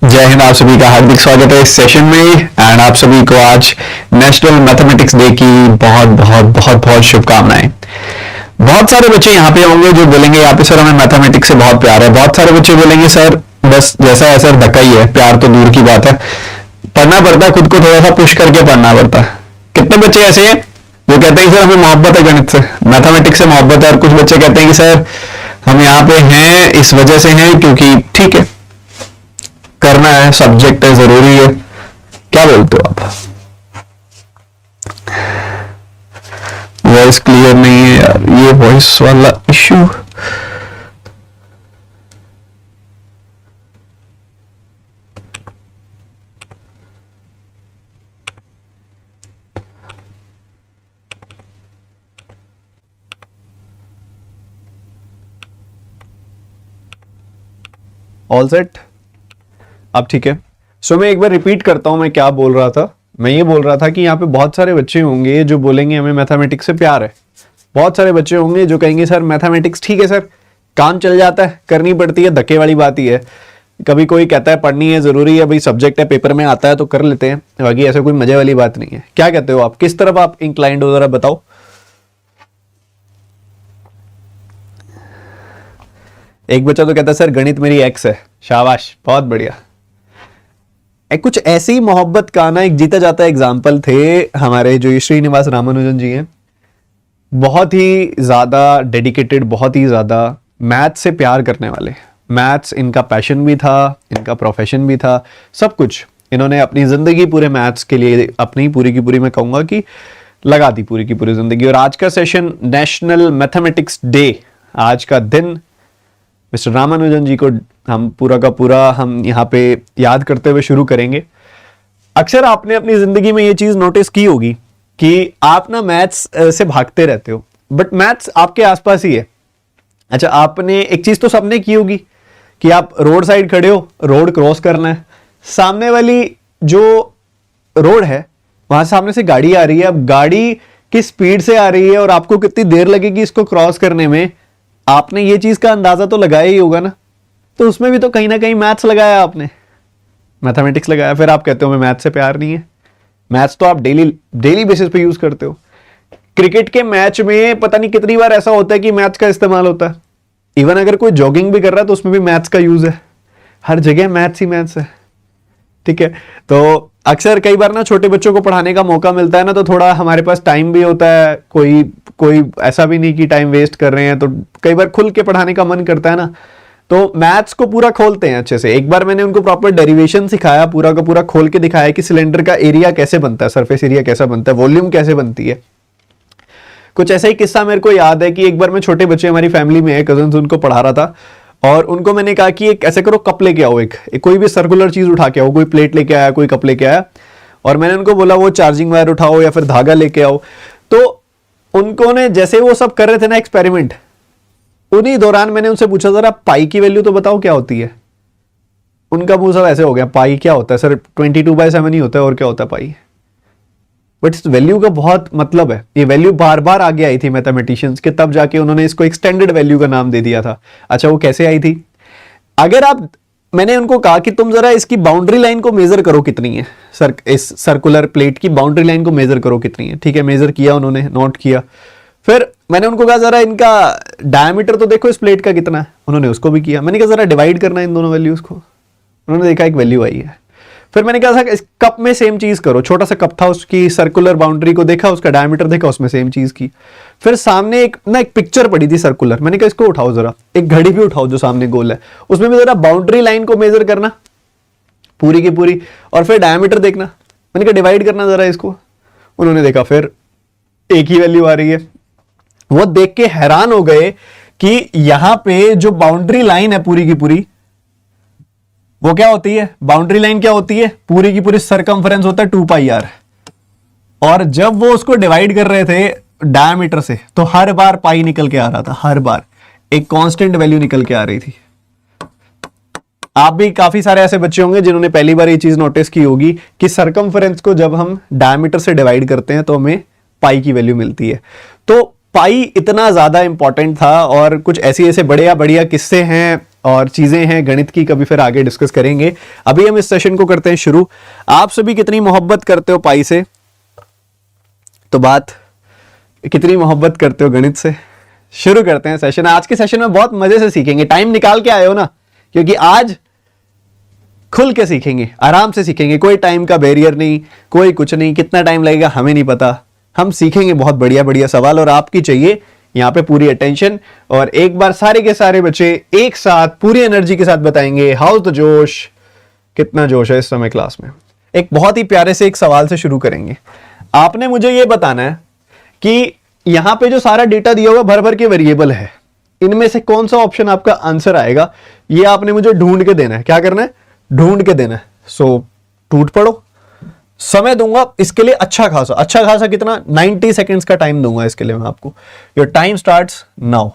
जय हिंद। आप सभी का हार्दिक स्वागत है इस सेशन में एंड आप सभी को आज नेशनल मैथमेटिक्स डे की बहुत बहुत बहुत बहुत शुभकामनाएं। बहुत सारे बच्चे यहाँ पे होंगे जो बोलेंगे यहाँ पे सर हमें मैथमेटिक्स से बहुत प्यार है। बहुत सारे बच्चे बोलेंगे सर बस जैसा है सर धक्का ही है, प्यार तो दूर की बात है, पढ़ना पड़ता है, खुद को थोड़ा सा पुश करके पढ़ना पड़ता है। कितने बच्चे ऐसे हैं जो कहते हैं सर हमें मोहब्बत है गणित से, मैथमेटिक्स से मोहब्बत है, और कुछ बच्चे कहते हैं कि सर हम यहाँ पे हैं इस वजह से हैं क्योंकि ठीक है करना है, सब्जेक्ट है, जरूरी है। क्या बोलते हो आप? वॉइस क्लियर नहीं है यार, ये वॉइस वाला इश्यू। ऑल सेट, अब ठीक है। सो मैं एक बार रिपीट करता हूं मैं क्या बोल रहा था। मैं ये बोल रहा था कि यहाँ पे बहुत सारे बच्चे होंगे जो बोलेंगे हमें मैथमेटिक्स से प्यार है। बहुत सारे बच्चे होंगे जो कहेंगे सर मैथमेटिक्स ठीक है सर, काम चल जाता है, करनी पड़ती है, धक्के वाली बात ही है। कभी कोई कहता है पढ़नी है, जरूरी है, भाई सब्जेक्ट है, पेपर में आता है तो कर लेते हैं, बाकी ऐसे कोई मजे वाली बात नहीं है। क्या कहते हो आप, किस तरफ आप इंक्लाइंड हो, जरा बताओ। एक बच्चा तो कहता है सर गणित मेरी एक्स है। शाबाश, बहुत बढ़िया। कुछ ऐसी मोहब्बत का ना एक जीता जाता एग्जाम्पल थे हमारे जो श्रीनिवास रामानुजन जी हैं। बहुत ही ज्यादा डेडिकेटेड, बहुत ही ज्यादा मैथ्स से प्यार करने वाले। मैथ्स इनका पैशन भी था, इनका प्रोफेशन भी था, सब कुछ। इन्होंने अपनी जिंदगी पूरे मैथ्स के लिए अपनी पूरी की पूरी, मैं कहूंगा कि लगा दी पूरी की पूरी जिंदगी। और आज का सेशन नेशनल मैथमेटिक्स डे, आज का दिन मिस्टर रामानुजन जी को हम पूरा का पूरा हम यहाँ पे याद करते हुए शुरू करेंगे। अक्सर आपने अपनी जिंदगी में ये चीज नोटिस की होगी कि आप ना मैथ्स से भागते रहते हो, बट मैथ्स आपके आसपास ही है। अच्छा, आपने एक चीज तो सबने की होगी कि आप रोड साइड खड़े हो, रोड क्रॉस करना है, सामने वाली जो रोड है वहां सामने से गाड़ी आ रही है। अब गाड़ी किस स्पीड से आ रही है और आपको कितनी देर लगेगी इसको क्रॉस करने में, आपने ये चीज का अंदाजा तो लगाया ही होगा ना। तो उसमें भी तो कहीं ना कहीं मैथ्स लगाया, आपने मैथमेटिक्स लगाया। फिर आप कहते हो मैं मैथ्स से प्यार नहीं है। मैथ्स तो आप डेली बेसिस पे यूज करते हो। क्रिकेट के मैच में पता नहीं कितनी बार ऐसा होता है कि मैथ्स का इस्तेमाल होता है। इवन अगर कोई जॉगिंग भी कर रहा है तो उसमें भी मैथ्स का यूज है। हर जगह मैथ्स ही मैथ्स है, ठीक है। तो अक्सर कई बार ना छोटे बच्चों को पढ़ाने का मौका मिलता है ना, तो थोड़ा हमारे पास टाइम भी होता है, कोई ऐसा भी नहीं कि टाइम वेस्ट कर रहे हैं, तो कई बार खुल के पढ़ाने का मन करता है ना, तो मैथ्स को पूरा खोलते हैं अच्छे से। एक बार मैंने उनको प्रॉपर डेरिवेशन सिखाया, पूरा का पूरा खोल के दिखाया कि सिलेंडर का एरिया कैसे बनता है, सरफेस एरिया कैसा बनता है, वॉल्यूम कैसे बनती है। कुछ ऐसा ही किस्सा मेरे को याद है कि एक बार मैं छोटे बच्चे हमारी फैमिली में है, कजन्स, उनको पढ़ा रहा था और उनको मैंने कहा कि एक ऐसे करो, कप लेके आओ, एक कोई भी सर्कुलर चीज उठा के आओ, कोई प्लेट लेके आया, कोई कप लेके आया, और मैंने उनको बोला वो चार्जिंग वायर उठाओ या फिर धागा लेके आओ। तो उनको ने जैसे वो सब कर रहे थे ना एक्सपेरिमेंट, उन्हीं दौरान मैंने उनसे पूछा जरा पाई की वैल्यू तो बताओ क्या होती है। उनका मुंह सब ऐसे हो गया, पाई क्या होता है सर, 22/7 ही होता है, और क्या होता है पाई। बट इस वैल्यू का बहुत मतलब है। ये वैल्यू बार बार आगे आई थी मैथमेटिशियंस के, तब जाके उन्होंने इसको एक्सटेंडेड वैल्यू का नाम दे दिया था। अच्छा, वो कैसे आई थी? अगर आप, मैंने उनको कहा कि तुम जरा इसकी बाउंड्री लाइन को मेजर करो कितनी है, इस सर्कुलर प्लेट की बाउंड्री लाइन को मेजर करो कितनी है। ठीक है, मेजर किया उन्होंने, नोट किया। फिर मैंने उनको कहा जरा इनका डायमीटर तो देखो इस प्लेट का कितना है। उन्होंने उसको भी किया। मैंने कहा जरा डिवाइड करना इन दोनों वैल्यूज को। उन्होंने देखा एक वैल्यू आई है। फिर मैंने कहा इस कप में सेम चीज करो, छोटा सा कप था, उसकी सर्कुलर बाउंड्री को देखा, उसका डायमीटर देखा, उसमें सेम चीज की। फिर सामने एक पिक्चर पड़ी थी सर्कुलर, मैंने कहा इसको उठाओ जरा, एक घड़ी भी उठाओ जो सामने गोल है, उसमें भी जरा बाउंड्री लाइन को मेजर करना पूरी की पूरी, और फिर डायमीटर देखना। मैंने कहा डिवाइड करना जरा इसको। उन्होंने देखा फिर एक ही वैल्यू आ रही है। वो देख के हैरान हो गए कि यहां पे जो बाउंड्री लाइन है पूरी की पूरी, वो क्या होती है, बाउंड्री लाइन क्या होती है, पूरी की पूरी सरकमफ्रेंस होता है 2 पाई आर। और जब वो उसको डिवाइड कर रहे थे डायमीटर से, तो हर बार पाई निकल के आ रहा था, हर बार एक कांस्टेंट वैल्यू निकल के आ रही थी। आप भी काफी सारे ऐसे बच्चे होंगे जिन्होंने पहली बार ये चीज नोटिस की होगी कि सरकमफ्रेंस को जब हम डायमीटर से डिवाइड करते हैं तो हमें पाई की वैल्यू मिलती है। तो पाई इतना ज्यादा इंपॉर्टेंट था, और कुछ ऐसे ऐसे बढ़िया बढ़िया किस्से हैं और चीजें हैं गणित की, कभी फिर आगे डिस्कस करेंगे। अभी हम इस सेशन को करते हैं शुरू। आप सभी कितनी मोहब्बत करते हो पाई से, तो बात कितनी मोहब्बत करते हो गणित से। शुरू करते हैं सेशन। आज के सेशन में बहुत मजे से सीखेंगे, टाइम निकाल के आए हो ना, क्योंकि आज खुल के सीखेंगे, आराम से सीखेंगे, कोई टाइम का बैरियर नहीं, कोई कुछ नहीं। कितना टाइम लगेगा हमें नहीं पता, हम सीखेंगे बहुत बढ़िया बढ़िया सवाल, और आपकी चाहिए यहां पे पूरी अटेंशन। और एक बार सारे के सारे बच्चे एक साथ पूरी एनर्जी के साथ बताएंगे हाउस द जोश, कितना जोश है इस समय क्लास में। एक बहुत ही प्यारे से एक सवाल से शुरू करेंगे। आपने मुझे यह बताना है कि यहां पे जो सारा डेटा दिया हुआ भर भर के वेरिएबल है, इनमें से कौन सा ऑप्शन आपका आंसर आएगा, ये आपने मुझे ढूंढ के देना है। क्या करना है, ढूंढ के देना है। सो टूट पड़ो, समय दूंगा इसके लिए अच्छा खासा कितना, 90 सेकेंड्स का टाइम दूंगा इसके लिए मैं आपको। Your time starts now.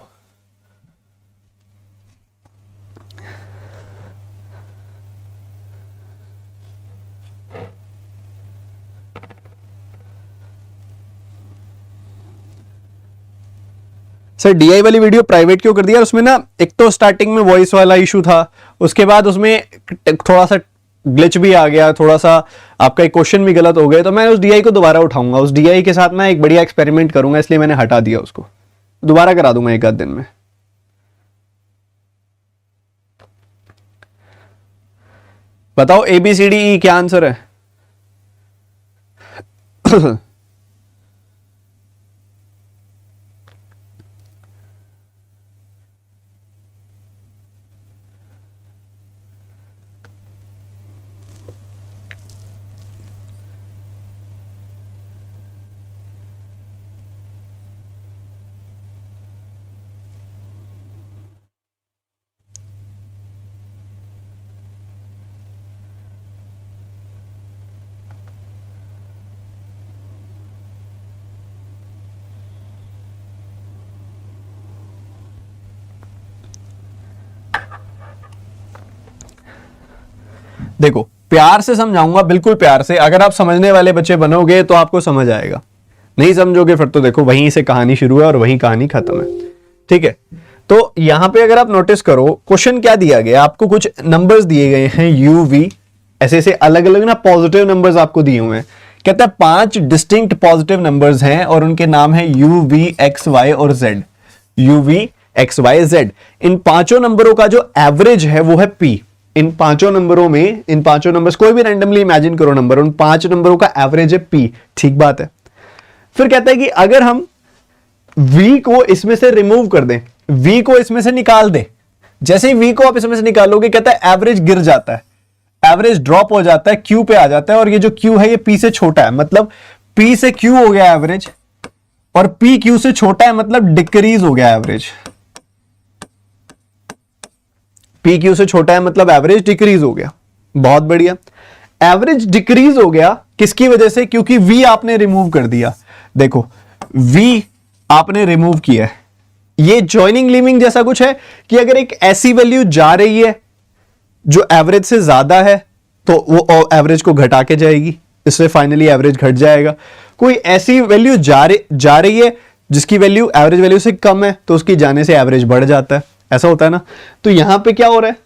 Sir DI वाली वीडियो प्राइवेट क्यों कर दिया, उसमें ना एक तो स्टार्टिंग में वॉइस वाला इशू था, उसके बाद उसमें थोड़ा सा ग्लिच भी आ गया, थोड़ा सा आपका एक क्वेश्चन भी गलत हो गया, तो मैं उस डीआई को दोबारा उठाऊंगा। उस डीआई के साथ मैं एक बढ़िया एक्सपेरिमेंट करूंगा, इसलिए मैंने हटा दिया उसको। दोबारा करा दूंगा एक आध दिन में। बताओ ABCDE क्या आंसर है। देखो प्यार से समझाऊंगा, बिल्कुल प्यार से। अगर आप समझने वाले बच्चे बनोगे तो आपको समझ आएगा, नहीं समझोगे फिर तो देखो वहीं से कहानी शुरू है और वहीं कहानी खत्म है। ठीक है, तो यहां पे अगर आप नोटिस करो, क्वेश्चन क्या दिया गया आपको, कुछ नंबर्स दिए गए हैं UV, ऐसे ऐसे अलग अलग ना पॉजिटिव नंबर्स आपको दिए हुए हैं। कहता है 5 डिस्टिंक्ट पॉजिटिव नंबर्स हैं और उनके नाम है UV, X, Y और Z। UV, X, Y, Z। इन पांचों नंबरों का जो एवरेज है वो है P। इन पांचों नंबरों में, इन पांचों नंबर्स, कोई भी रैंडमली इमेजिन करो नंबर, उन 5 नंबरों का एवरेज है P। ठीक बात है। फिर कहता है कि अगर हम V को इसमें से रिमूव कर दें, V को इसमें से निकाल दें, जैसे ही V को आप इसमें से निकालोगे कहता है एवरेज गिर जाता है, एवरेज ड्रॉप हो जाता है, Q पे आ जाता है, और ये जो Q है ये P से छोटा है, मतलब P से Q हो गया एवरेज, और P Q से छोटा है मतलब डिक्रीज हो गया एवरेज। P Q से छोटा है मतलब एवरेज डिक्रीज हो गया। बहुत बढ़िया, एवरेज डिक्रीज हो गया किसकी वजह से, क्योंकि V आपने रिमूव कर दिया। देखो V आपने रिमूव किया है, ये जॉइनिंग लीविंग जैसा कुछ है कि अगर एक ऐसी वैल्यू जा रही है जो एवरेज से ज्यादा है तो वो एवरेज को घटा के जाएगी, इससे फाइनली एवरेज घट जाएगा। कोई ऐसी वैल्यू जा रही है जिसकी वैल्यू एवरेज वैल्यू से कम है तो उसकी जाने से एवरेज बढ़ जाता है, ऐसा होता है ना। तो यहां पे क्या हो रहा है,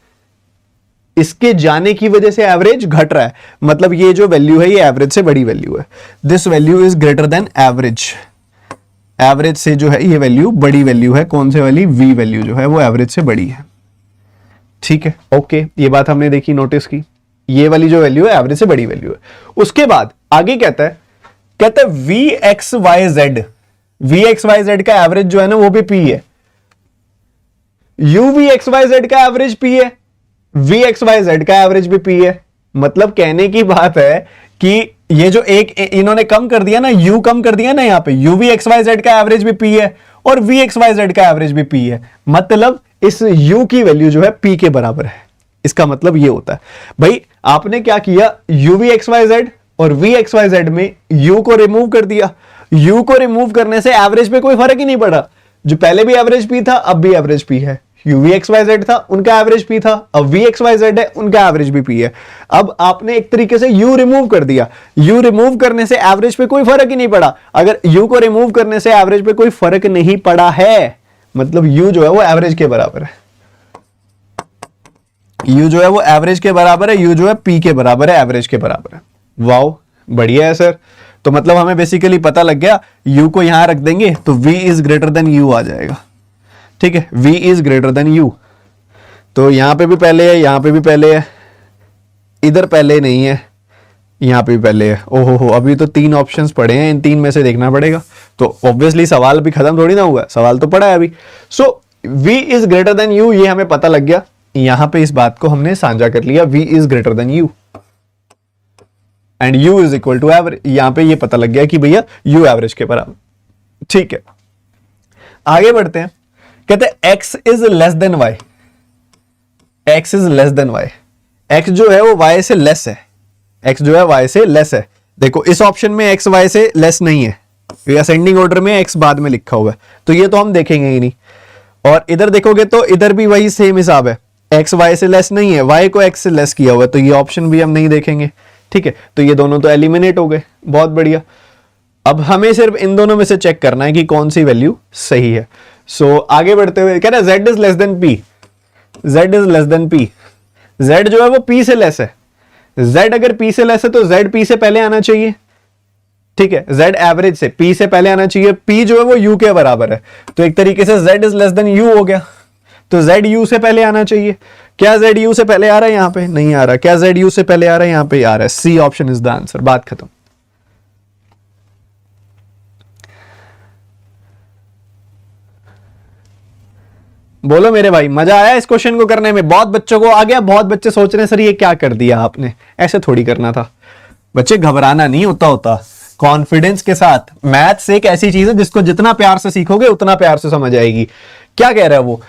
इसके जाने की वजह से एवरेज घट रहा है, मतलब ये जो वैल्यू है ये एवरेज से बड़ी वैल्यू है। This value is greater then average. Average से जो है ये वैल्यू बड़ी वैल्यू है, कौन से वाली, V वैल्यू जो है वो एवरेज से बड़ी है। ठीक है, ओके, ये बात हमने देखी, नोटिस की, ये वाली जो वैल्यू है एवरेज से बड़ी वैल्यू है। उसके बाद आगे कहता है VXYZ, VXYZ का एवरेज जो है ना वो भी P है, UVXYZ का एवरेज P है, VXYZ का एवरेज भी P है। मतलब कहने की बात है कि ये जो एक इन्होंने कम कर दिया ना, U कम कर दिया ना, यहां पे UVXYZ का एवरेज भी P है और VXYZ का एवरेज भी P है, मतलब इस U की वैल्यू जो है P के बराबर है। इसका मतलब ये होता है। भाई आपने क्या किया, u v x y z और v x y z में u को रिमूव कर दिया। u को रिमूव करने से एवरेज पे कोई फर्क ही नहीं पड़ा। जो पहले भी एवरेज p था, अब भी एवरेज p है। u v x y z था, उनका एवरेज p था, अब v x y z है, उनका एवरेज भी p है। अब आपने एक तरीके से u रिमूव कर दिया। u रिमूव करने से एवरेज पे कोई फर्क ही नहीं पड़ा। अगर u को रिमूव करने से एवरेज पे कोई फर्क नहीं पड़ा है, मतलब u जो है वो एवरेज के बराबर है। u जो है वो एवरेज के बराबर है, u जो है p के बराबर है, एवरेज के बराबर है। वाओ, बढ़िया है सर। तो मतलब हमें बेसिकली पता लग गया, u को यहां रख देंगे तो v is greater than u आ जाएगा। ठीक है, v is greater than u। तो यहां पे भी पहले है, यहां पे भी पहले है, इधर पहले नहीं है, यहां पे भी पहले है। ओहो हो, अभी तो 3 ऑप्शंस पड़े हैं, इन 3 में से देखना पड़ेगा। तो ऑब्वियसली सवाल भी खत्म थोड़ी ना हुआ, सवाल तो पड़ा है अभी। सो v is greater than u, ये हमें पता लग गया। यहां पे इस बात को हमने साझा कर लिया, v is greater than u and u is equal to average. यहां पे ये पता लग गया कि भैया u एवरेज के बराबर। ठीक है, आगे बढ़ते हैं। कहते हैं x is less than y, x is less than y। x जो है वो y से लेस है, x जो है y से लेस है। देखो इस ऑप्शन में x y से लेस नहीं है, असेंडिंग ऑर्डर में x बाद में लिखा हुआ है, तो ये तो हम देखेंगे ही नहीं। और इधर देखोगे तो इधर भी वही सेम हिसाब है, x y से लेस नहीं है, y को x से लेस किया हुआ है, तो ये ऑप्शन भी हम नहीं देखेंगे। ठीक है, तो ये दोनों तो एलिमिनेट हो गए, बहुत बढ़िया। अब हमें सिर्फ इन दोनों में से चेक करना है कि कौन सी वैल्यू सही है। सो आगे बढ़ते हुए कह रहा है z is less than p, z is less than p। z जो है वो p से लेस है, z अगर p से लेस है तो z p से पहले आना चाहिए। ठीक है, z एवरेज से p से पहले आना चाहिए, p जो है वो u के बराबर है, तो एक तरीके से z is less than u हो गया, तो z u से पहले आना चाहिए। क्या z u से पहले आ रहा है? यहां पे नहीं आ रहा। क्या z u से पहले आ रहा है? यहां पे आ रहा है। C option is the answer, बात खत्म। बोलो मेरे भाई, मजा आया इस क्वेश्चन को करने में? बहुत बच्चों को आ गया, बहुत बच्चे सोच रहे हैं सर ये क्या कर दिया आपने, ऐसे थोड़ी करना था। बच्चे घबराना नहीं होता, कॉन्फिडेंस के साथ। मैथ्स एक ऐसी चीज है जिसको जितना प्यार से सीखोगे उतना प्यार से समझ आएगी। क्या कह रहा है वो?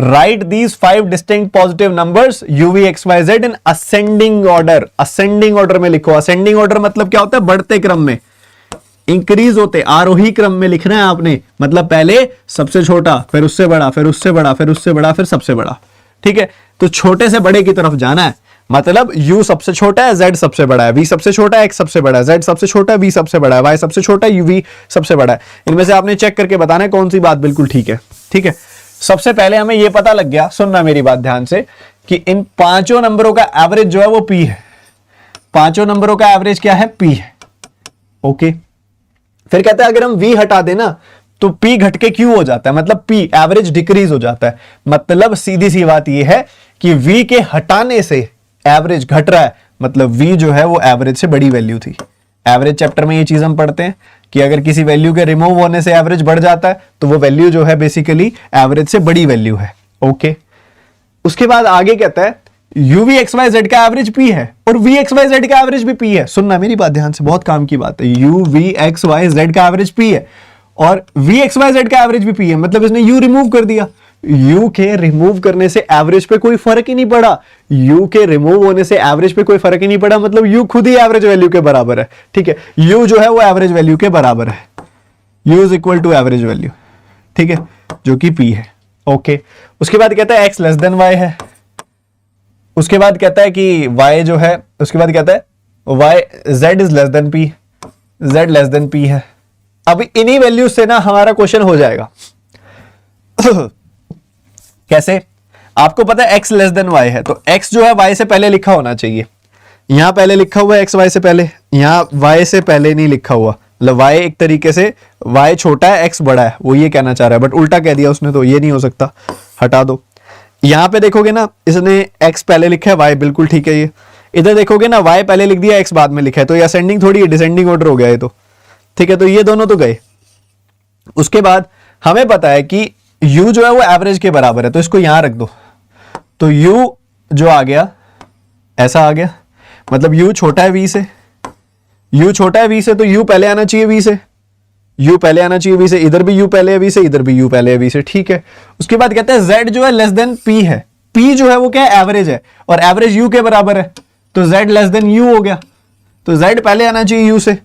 Right these 5 distinct positive numbers u v x y z in ascending order. Ascending order में लिखो। असेंडिंग ऑर्डर मतलब क्या होता है? बढ़ते क्रम में, इंक्रीज होते, आरोही क्रम में लिखना है आपने। मतलब पहले सबसे छोटा, फिर उससे बड़ा, फिर उससे बड़ा, फिर उससे बड़ा, फिर सबसे बड़ा। ठीक है, तो छोटे से बड़े की तरफ जाना है। मतलब u सबसे छोटा है, z सबसे बड़ा है, v सबसे छोटा है, x सबसे बड़ा है, z सबसे छोटा है, v सबसे बड़ा है, y सबसे छोटा है, v सबसे बड़ा है। इनमें से आपने चेक करके बताना है कौन सी बात बिल्कुल ठीक है। ठीक है, सबसे पहले हमें यह पता लग गया, सुनना मेरी बात ध्यान से, कि इन 5 नंबरों का एवरेज जो है वो p है। 5 नंबरों का एवरेज क्या है? p है। ओके, फिर कहते हैं अगर हम v हटा देना तो p घट के q हो जाता है, मतलब p एवरेज डिक्रीज हो जाता है। मतलब सीधी सी बात यह है कि v के हटाने से एवरेज घट रहा है, मतलब v जो है वो एवरेज से बड़ी वैल्यू थी। एवरेज चैप्टर में ये चीज हम पढ़ते हैं कि अगर किसी वैल्यू के रिमूव होने से एवरेज बढ़ जाता है तो वो वैल्यू जो है बेसिकली एवरेज से बड़ी वैल्यू है। ओके, उसके बाद आगे कहता है u v x y z का एवरेज p है और v x y z का एवरेज भी p है। सुनना मेरी बात ध्यान से, बहुत काम की बात है। u v x y z का एवरेज p है और v x y z का एवरेज भी p है। मतलब इसने u रिमूव कर दिया। u के रिमूव करने से एवरेज पे कोई फर्क ही नहीं पड़ा। u के रिमूव होने से एवरेज पे कोई फर्क ही नहीं पड़ा, मतलब u खुद ही एवरेज वैल्यू के बराबर है। ठीक है, u जो है वो एवरेज वैल्यू के बराबर है। u is equal to average value, ठीक है, जो कि p है। ओके, उसके बाद कहता है x लेस देन y है। उसके बाद कहता है कि y जो है, उसके बाद कहता है y z is less than p, z less than p है। अभी इन्हीं वैल्यूज से ना हमारा क्वेश्चन हो जाएगा। कैसे? आपको पता है x लेस देन y है, तो x जो है y से पहले लिखा होना चाहिए। यहां पहले लिखा हुआ है x y से पहले, यहां y से पहले नहीं लिखा हुआ। मतलब y एक तरीके से y छोटा है x बड़ा है, वो ये कहना चाह रहा है, बट उल्टा कह दिया उसने, तो ये नहीं हो सकता, हटा दो। यहां पे देखोगे ना, इसने x पहले लिखा है, y बिल्कुल ठीक है। ये इधर देखोगे ना, y पहले लिख दिया, x बाद में लिखा है, तो ये असेंडिंग थोड़ी है, डिसेंडिंग ऑर्डर हो गया ये तो। ठीक है, तो ये दोनों तो गए। उसके बाद हमें पता है कि u जो है वो एवरेज के बराबर है, तो इसको यहां रख दो। तो u जो आ गया, ऐसा आ गया, मतलब u छोटा है v से, u छोटा है v से, तो u पहले आना चाहिए v से, u पहले आना चाहिए v से, इधर भी u पहले है v से, इधर भी u पहले है v से। ठीक है, उसके बाद कहते हैं z जो है लेस देन p है, P जो है वो क्या है, एवरेज है, और एवरेज U के बराबर है, तो Z लेस देन U हो गया। तो Z पहले आना चाहिए U से,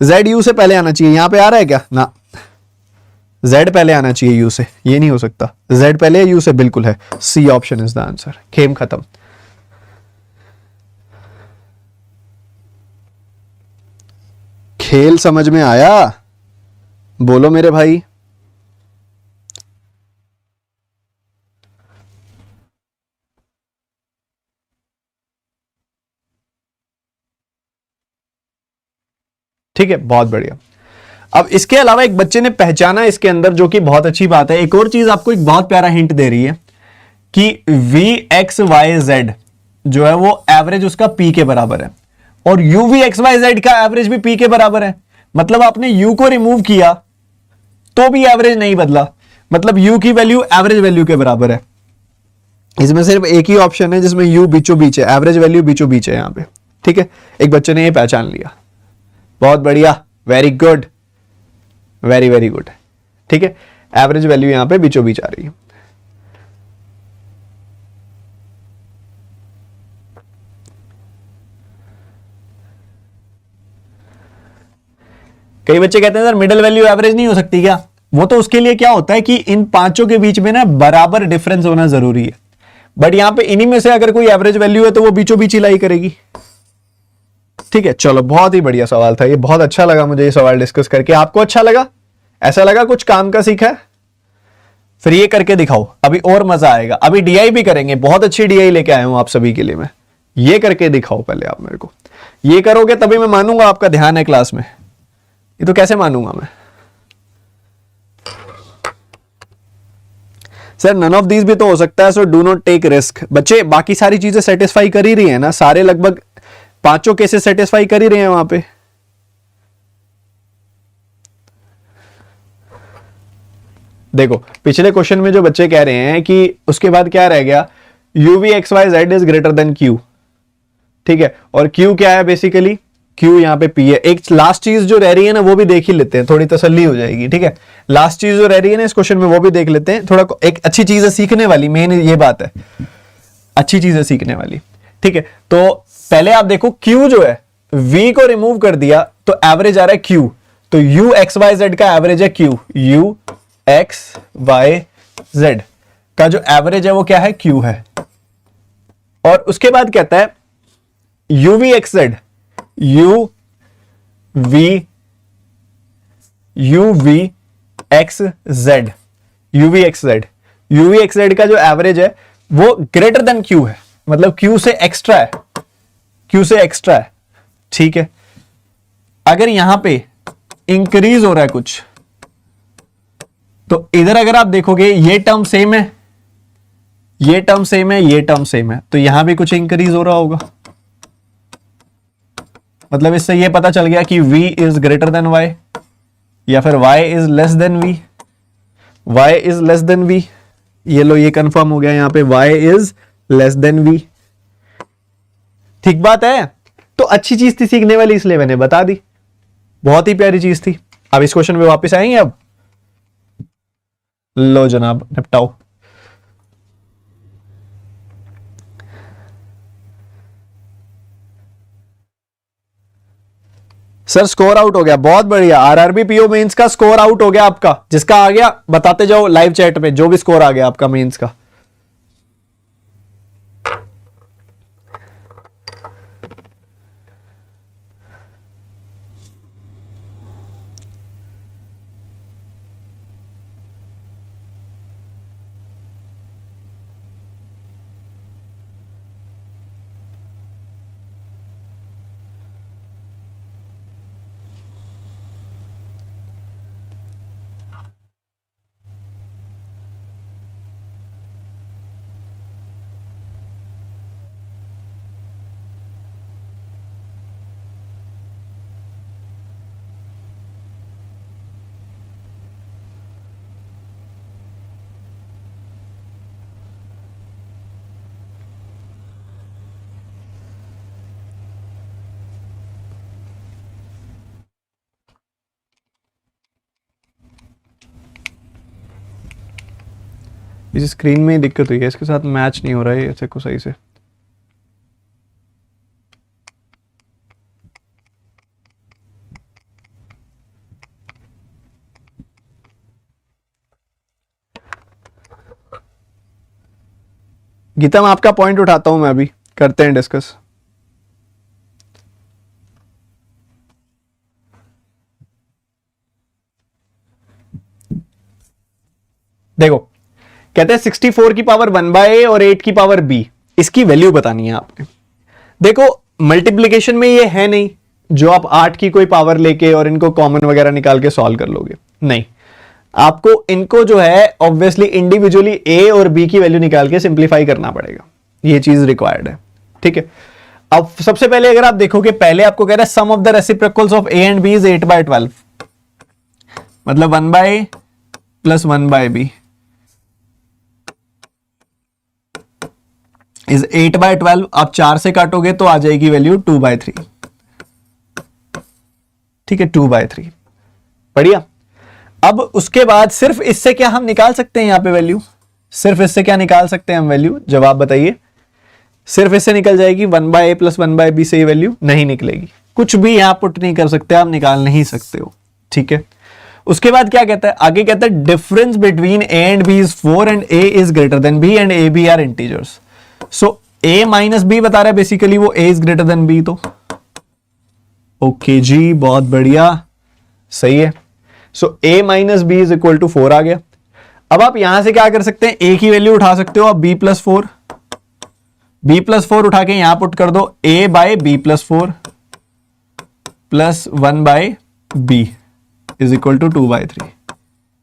Z U से पहले आना चाहिए। यहां पे आ रहा है क्या ना, Z पहले आना चाहिए U से, ये नहीं हो सकता, Z पहले U से, बिल्कुल है, C option is the answer. Khem खत्म। खेल समझ में आया? बोलो मेरे भाई। ठीक है, बहुत बढ़िया। अब इसके अलावा एक बच्चे ने पहचाना इसके अंदर, जो कि बहुत अच्छी बात है। एक और चीज आपको एक बहुत प्यारा हिंट दे रही है कि वी एक्स वाई जेड जो है वो एवरेज उसका पी के बराबर है, और U V X Y Z का एवरेज भी पी के बराबर है। मतलब आपने यू को रिमूव किया तो भी एवरेज नहीं बदला, मतलब यू की वैल्यू एवरेज वैल्यू के बराबर है। इसमें सिर्फ एक ही ऑप्शन है जिसमें यू बीचों बीच है, एवरेज वैल्यू बीचों बीच है यहां पे। ठीक है, एक बच्चे ने ये पहचान लिया, बहुत बढ़िया, very good, very very good. ठीक है, एवरेज वैल्यू यहां पे बीचों बीच आ रही है। कई बच्चे कहते हैं सर मिडिल वैल्यू एवरेज नहीं हो सकती क्या? वो तो उसके लिए क्या होता है कि इन पांचों के बीच में ना बराबर डिफरेंस होना जरूरी है, बट यहां पे इन्हीं में से अगर कोई एवरेज वैल्यू है तो वो बीचों बीच ही लाई करेगी। ठीक है, चलो, बहुत ही बढ़िया सवाल था ये, बहुत अच्छा लगा मुझे ये सवाल डिस्कस करके। आपको अच्छा लगा? ऐसा लगा कुछ काम का सीखा है? फिर ये करके दिखाओ, अभी और मजा आएगा। अभी डीआई भी करेंगे, बहुत अच्छी डीआई लेके आया हूं आप सभी के लिए मैं। ये करके दिखाओ पहले आप मेरे को, ये करोगे तभी मैं मानूंगा आपका ध्यान है क्लास में, ये तो कैसे मानूंगा मैं? सर नन ऑफ दीज भी तो हो सकता है, so do not take risk. बच्चे बाकी सारी चीजें सेटिस्फाई कर ही रही है ना, सारे लगभग पांचों केसेस सेटिस्फाई कर ही रहे हैं वहां पे। देखो पिछले क्वेश्चन में जो बच्चे कह रहे हैं कि उसके बाद क्या रह गया, U V X Y Z is greater than Q. ठीक है, और क्यू क्या है बेसिकली, क्यू यहां पे पी है। एक लास्ट चीज जो रह रही है ना वो भी देख ही लेते हैं, थोड़ी तसल्ली हो जाएगी। ठीक है, लास्ट चीज जो रह रही है ना इस क्वेश्चन में वो भी देख लेते हैं, थोड़ा एक अच्छी चीज है सीखने वाली, मेन ये बात है, अच्छी चीज है सीखने वाली। ठीक है, तो पहले आप देखो क्यू जो है, v को रिमूव कर दिया तो एवरेज आ रहा है क्यू, तो यू एक्स वाई जेड का एवरेज है Q, U X Y Z का जो एवरेज है वो क्या है, क्यू है। और उसके बाद कहता है U V X Z, U V X Z, U V X Z, U V X Z का जो एवरेज है वो ग्रेटर देन क्यू है, मतलब क्यू से एक्स्ट्रा है, क्यू से एक्स्ट्रा है। ठीक है, अगर यहां पे इंक्रीज हो रहा है कुछ, तो इधर अगर आप देखोगे ये टर्म सेम है, ये टर्म सेम है, ये टर्म सेम है, तो यहां भी कुछ इंक्रीज हो रहा होगा। मतलब इससे ये पता चल गया कि v is greater then y, या फिर y is less than v, y is less than v। ये लो, ये कंफर्म हो गया, यहां पे y is less than v। ठीक बात है, तो अच्छी चीज थी सीखने वाली, इसलिए मैंने बता दी, बहुत ही प्यारी चीज थी। अब इस क्वेश्चन पे वापस आएंगे, अब लो जनाब निपटाओ। सर स्कोर आउट हो गया, बहुत बढ़िया, आरआरबी पीओ मेंस का स्कोर आउट हो गया आपका। जिसका आ गया बताते जाओ लाइव चैट में, जो भी स्कोर आ गया आपका मेंस का। इस स्क्रीन में ही दिक्कत हुई है, इसके साथ मैच नहीं हो रहा है ऐसे को सही से। गीता, मैं आपका पॉइंट उठाता हूं, मैं अभी करते हैं डिस्कस। देखो, कहते हैं 64 की पावर 1/a और 8 की पावर b, इसकी वैल्यू बतानी है आपने। देखो, मल्टीप्लीकेशन में ये है नहीं जो आप 8 की कोई पावर लेके और इनको कॉमन वगैरह निकाल के सॉल्व कर लोगे, नहीं। आपको इनको जो है ऑब्वियसली इंडिविजुअली a और b की वैल्यू निकाल के सिंप्लीफाई करना पड़ेगा, ये चीज रिक्वायर्ड है, ठीक है। अब सबसे पहले अगर आप देखोगे, पहले आपको कह रहा है sum of the reciprocals of a and b is 8/12, मतलब 1/a प्लस 1/b इज 8/12। आप 4 से काटोगे तो आ जाएगी वैल्यू 2/3, ठीक है, 2/3। बढ़िया। अब उसके बाद सिर्फ इससे क्या हम निकाल सकते हैं, यहां पे वैल्यू सिर्फ इससे क्या निकाल सकते हैं हम वैल्यू, जवाब बताइए। सिर्फ इससे निकल जाएगी 1/a प्लस 1/b से ये वैल्यू नहीं निकलेगी, कुछ भी यहां पुट नहीं कर सकते, आप निकाल नहीं सकते हो, ठीक है। उसके बाद क्या कहता है, आगे कहता है difference between a and b is 4 and a is greater than b and a b are integers. So a minus b बता रहा है बेसिकली वो a is greater than b, तो ओके जी, बहुत बढ़िया, सही है। So a minus B is equal to 4 आ गया। अब आप यहां से क्या कर सकते हैं, a की वैल्यू उठा सकते हो आप b+4 उठा के यहां पुट कर दो, a by b+4 plus 1/b is equal to 2/3।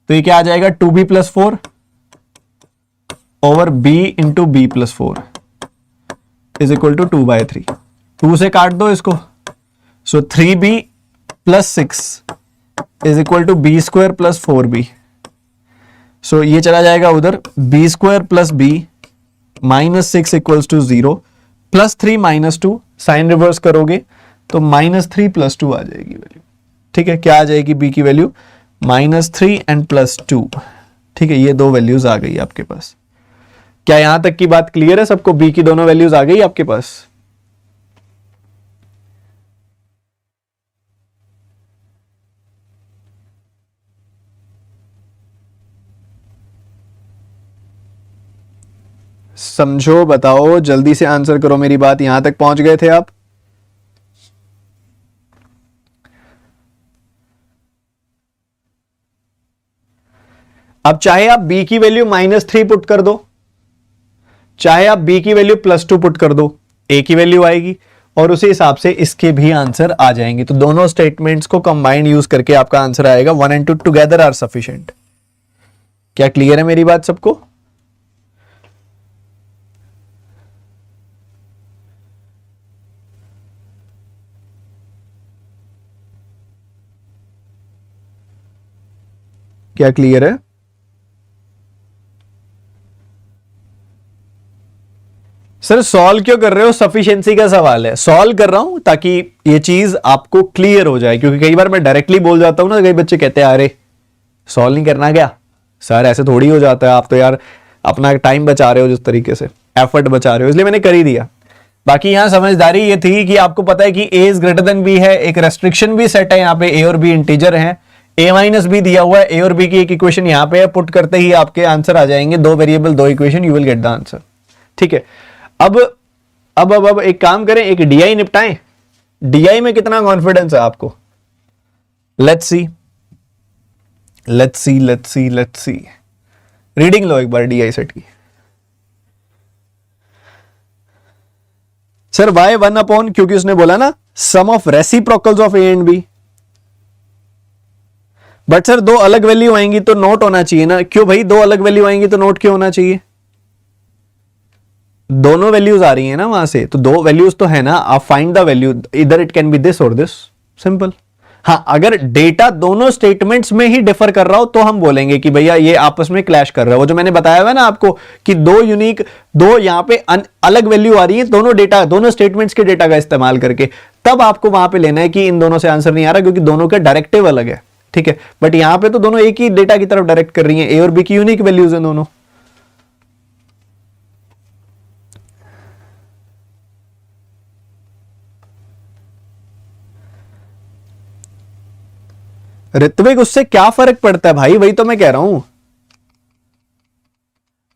तो ये क्या आ जाएगा, 2b+4 over b into b+4 is equal to 2/3। 2 से काट दो इसको, so 3b plus 6 is equal to b² plus 4b। So ये चला जाएगा उधर, b² plus b minus 6 equals to 0 plus 3 minus 2, sign reverse करोगे तो -3 प्लस 2 आ जाएगी वैल्यू, ठीक है। क्या आ जाएगी b की वैल्यू, -3 एंड +2, ठीक है। ये दो वैल्यूज आ गई आपके पास। क्या यहां तक की बात क्लियर है सबको, b की दोनों वैल्यूज आ गई आपके पास। समझो, बताओ, जल्दी से आंसर करो मेरी बात, यहां तक पहुंच गए थे आप। अब चाहे आप b की वैल्यू -3 पुट कर दो, चाहे आप b की वैल्यू +2 पुट कर दो, a की वैल्यू आएगी और उसी हिसाब से इसके भी आंसर आ जाएंगे। तो दोनों स्टेटमेंट्स को कंबाइंड यूज करके आपका आंसर आएगा 1 and 2 टुगेदर आर सफिशिएंट। क्या क्लियर है मेरी बात सबको? क्या क्लियर है? सर सॉल्व क्यों कर रहे हो, सफिशिएंसी का सवाल है, सॉल्व कर रहा हूं ताकि ये चीज आपको क्लियर हो जाए, क्योंकि कई बार मैं डायरेक्टली बोल जाता हूं ना, कई बच्चे कहते हैं अरे सॉल्व नहीं करना क्या सर, ऐसे थोड़ी हो जाता है, आप तो यार अपना टाइम बचा रहे हो, जिस तरीके से एफर्ट बचा रहे हो, इसलिए मैंने कर ही दिया। बाकी यहां समझदारी ये थी कि आपको पता है कि a is greater than b है, एक रेस्ट्रिक्शन भी सेट है, यहाँ पे a और b इंटीजर हैं, a माइनस बी दिया हुआ है, a और b की एक इक्वेशन यहाँ पे है, पुट करते ही आपके आंसर आ जाएंगे, दो वेरिएबल दो equation, you will get the answer, ठीक है। अब एक काम करें, एक डीआई निपटाएं। डीआई में कितना कॉन्फिडेंस है आपको? लेट्स सी रीडिंग लो एक बार डीआई सेट की। सर वाई 1/, क्योंकि उसने बोला ना sum of reciprocals of A and B, but sir दो अलग वैल्यू आएंगी तो नोट होना चाहिए ना, क्यों भाई दो अलग वैल्यू आएंगी तो नोट क्यों होना चाहिए? दोनों वैल्यूज आ रही है ना वहां से, तो दो वैल्यूज तो है ना, आप फाइंड द वैल्यू, इधर इट कैन बी दिस और दिस, सिंपल। हाँ, अगर डेटा दोनों स्टेटमेंट्स में ही डिफर कर रहा हो तो हम बोलेंगे कि भैया ये आपस में क्लैश कर रहा है, वो जो मैंने बताया हुआ ना आपको कि दो यूनिक, दो यहाँ पे अलग वैल्यू आ रही है, दोनों डेटा, दोनों स्टेटमेंट्स के डेटा का इस्तेमाल करके, तब आपको वहां पे लेना है कि इन दोनों से आंसर नहीं आ रहा, क्योंकि दोनों का डायरेक्टिव अलग है, ठीक है। बट यहां पे तो दोनों एक ही डेटा की तरफ डायरेक्ट कर रही हैं, ए और बी की यूनिक वैल्यूज हैं दोनों, ऋत्विक उससे क्या फर्क पड़ता है भाई, वही तो मैं कह रहा हूं।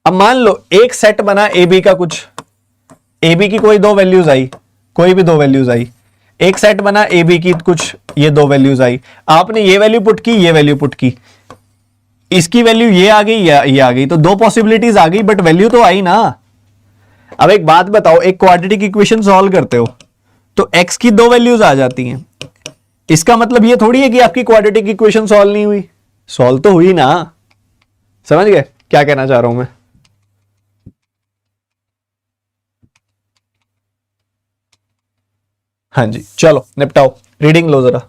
अब मान लो एक सेट बना ए बी का, कुछ ए बी की कोई दो वैल्यूज आई, कोई भी दो वैल्यूज आई, एक सेट बना ए बी की कुछ ये दो वैल्यूज आई, आपने ये वैल्यू पुट की, ये वैल्यू पुट की, इसकी वैल्यू ये आ गई या ये आ गई, तो दो पॉसिबिलिटीज आ गई बट वैल्यू तो आई ना। अब एक बात बताओ, एक क्वाड्रेटिक इक्वेशन सॉल्व करते हो तो x की दो वैल्यूज आ जाती हैं, इसका मतलब ये थोड़ी है कि आपकी क्वाड्रेटिक इक्वेशन सॉल्व नहीं हुई, सॉल्व तो हुई ना। समझ गए क्या कहना चाह रहा हूं मैं? हाँ जी, चलो निपटाओ, रीडिंग लो जरा।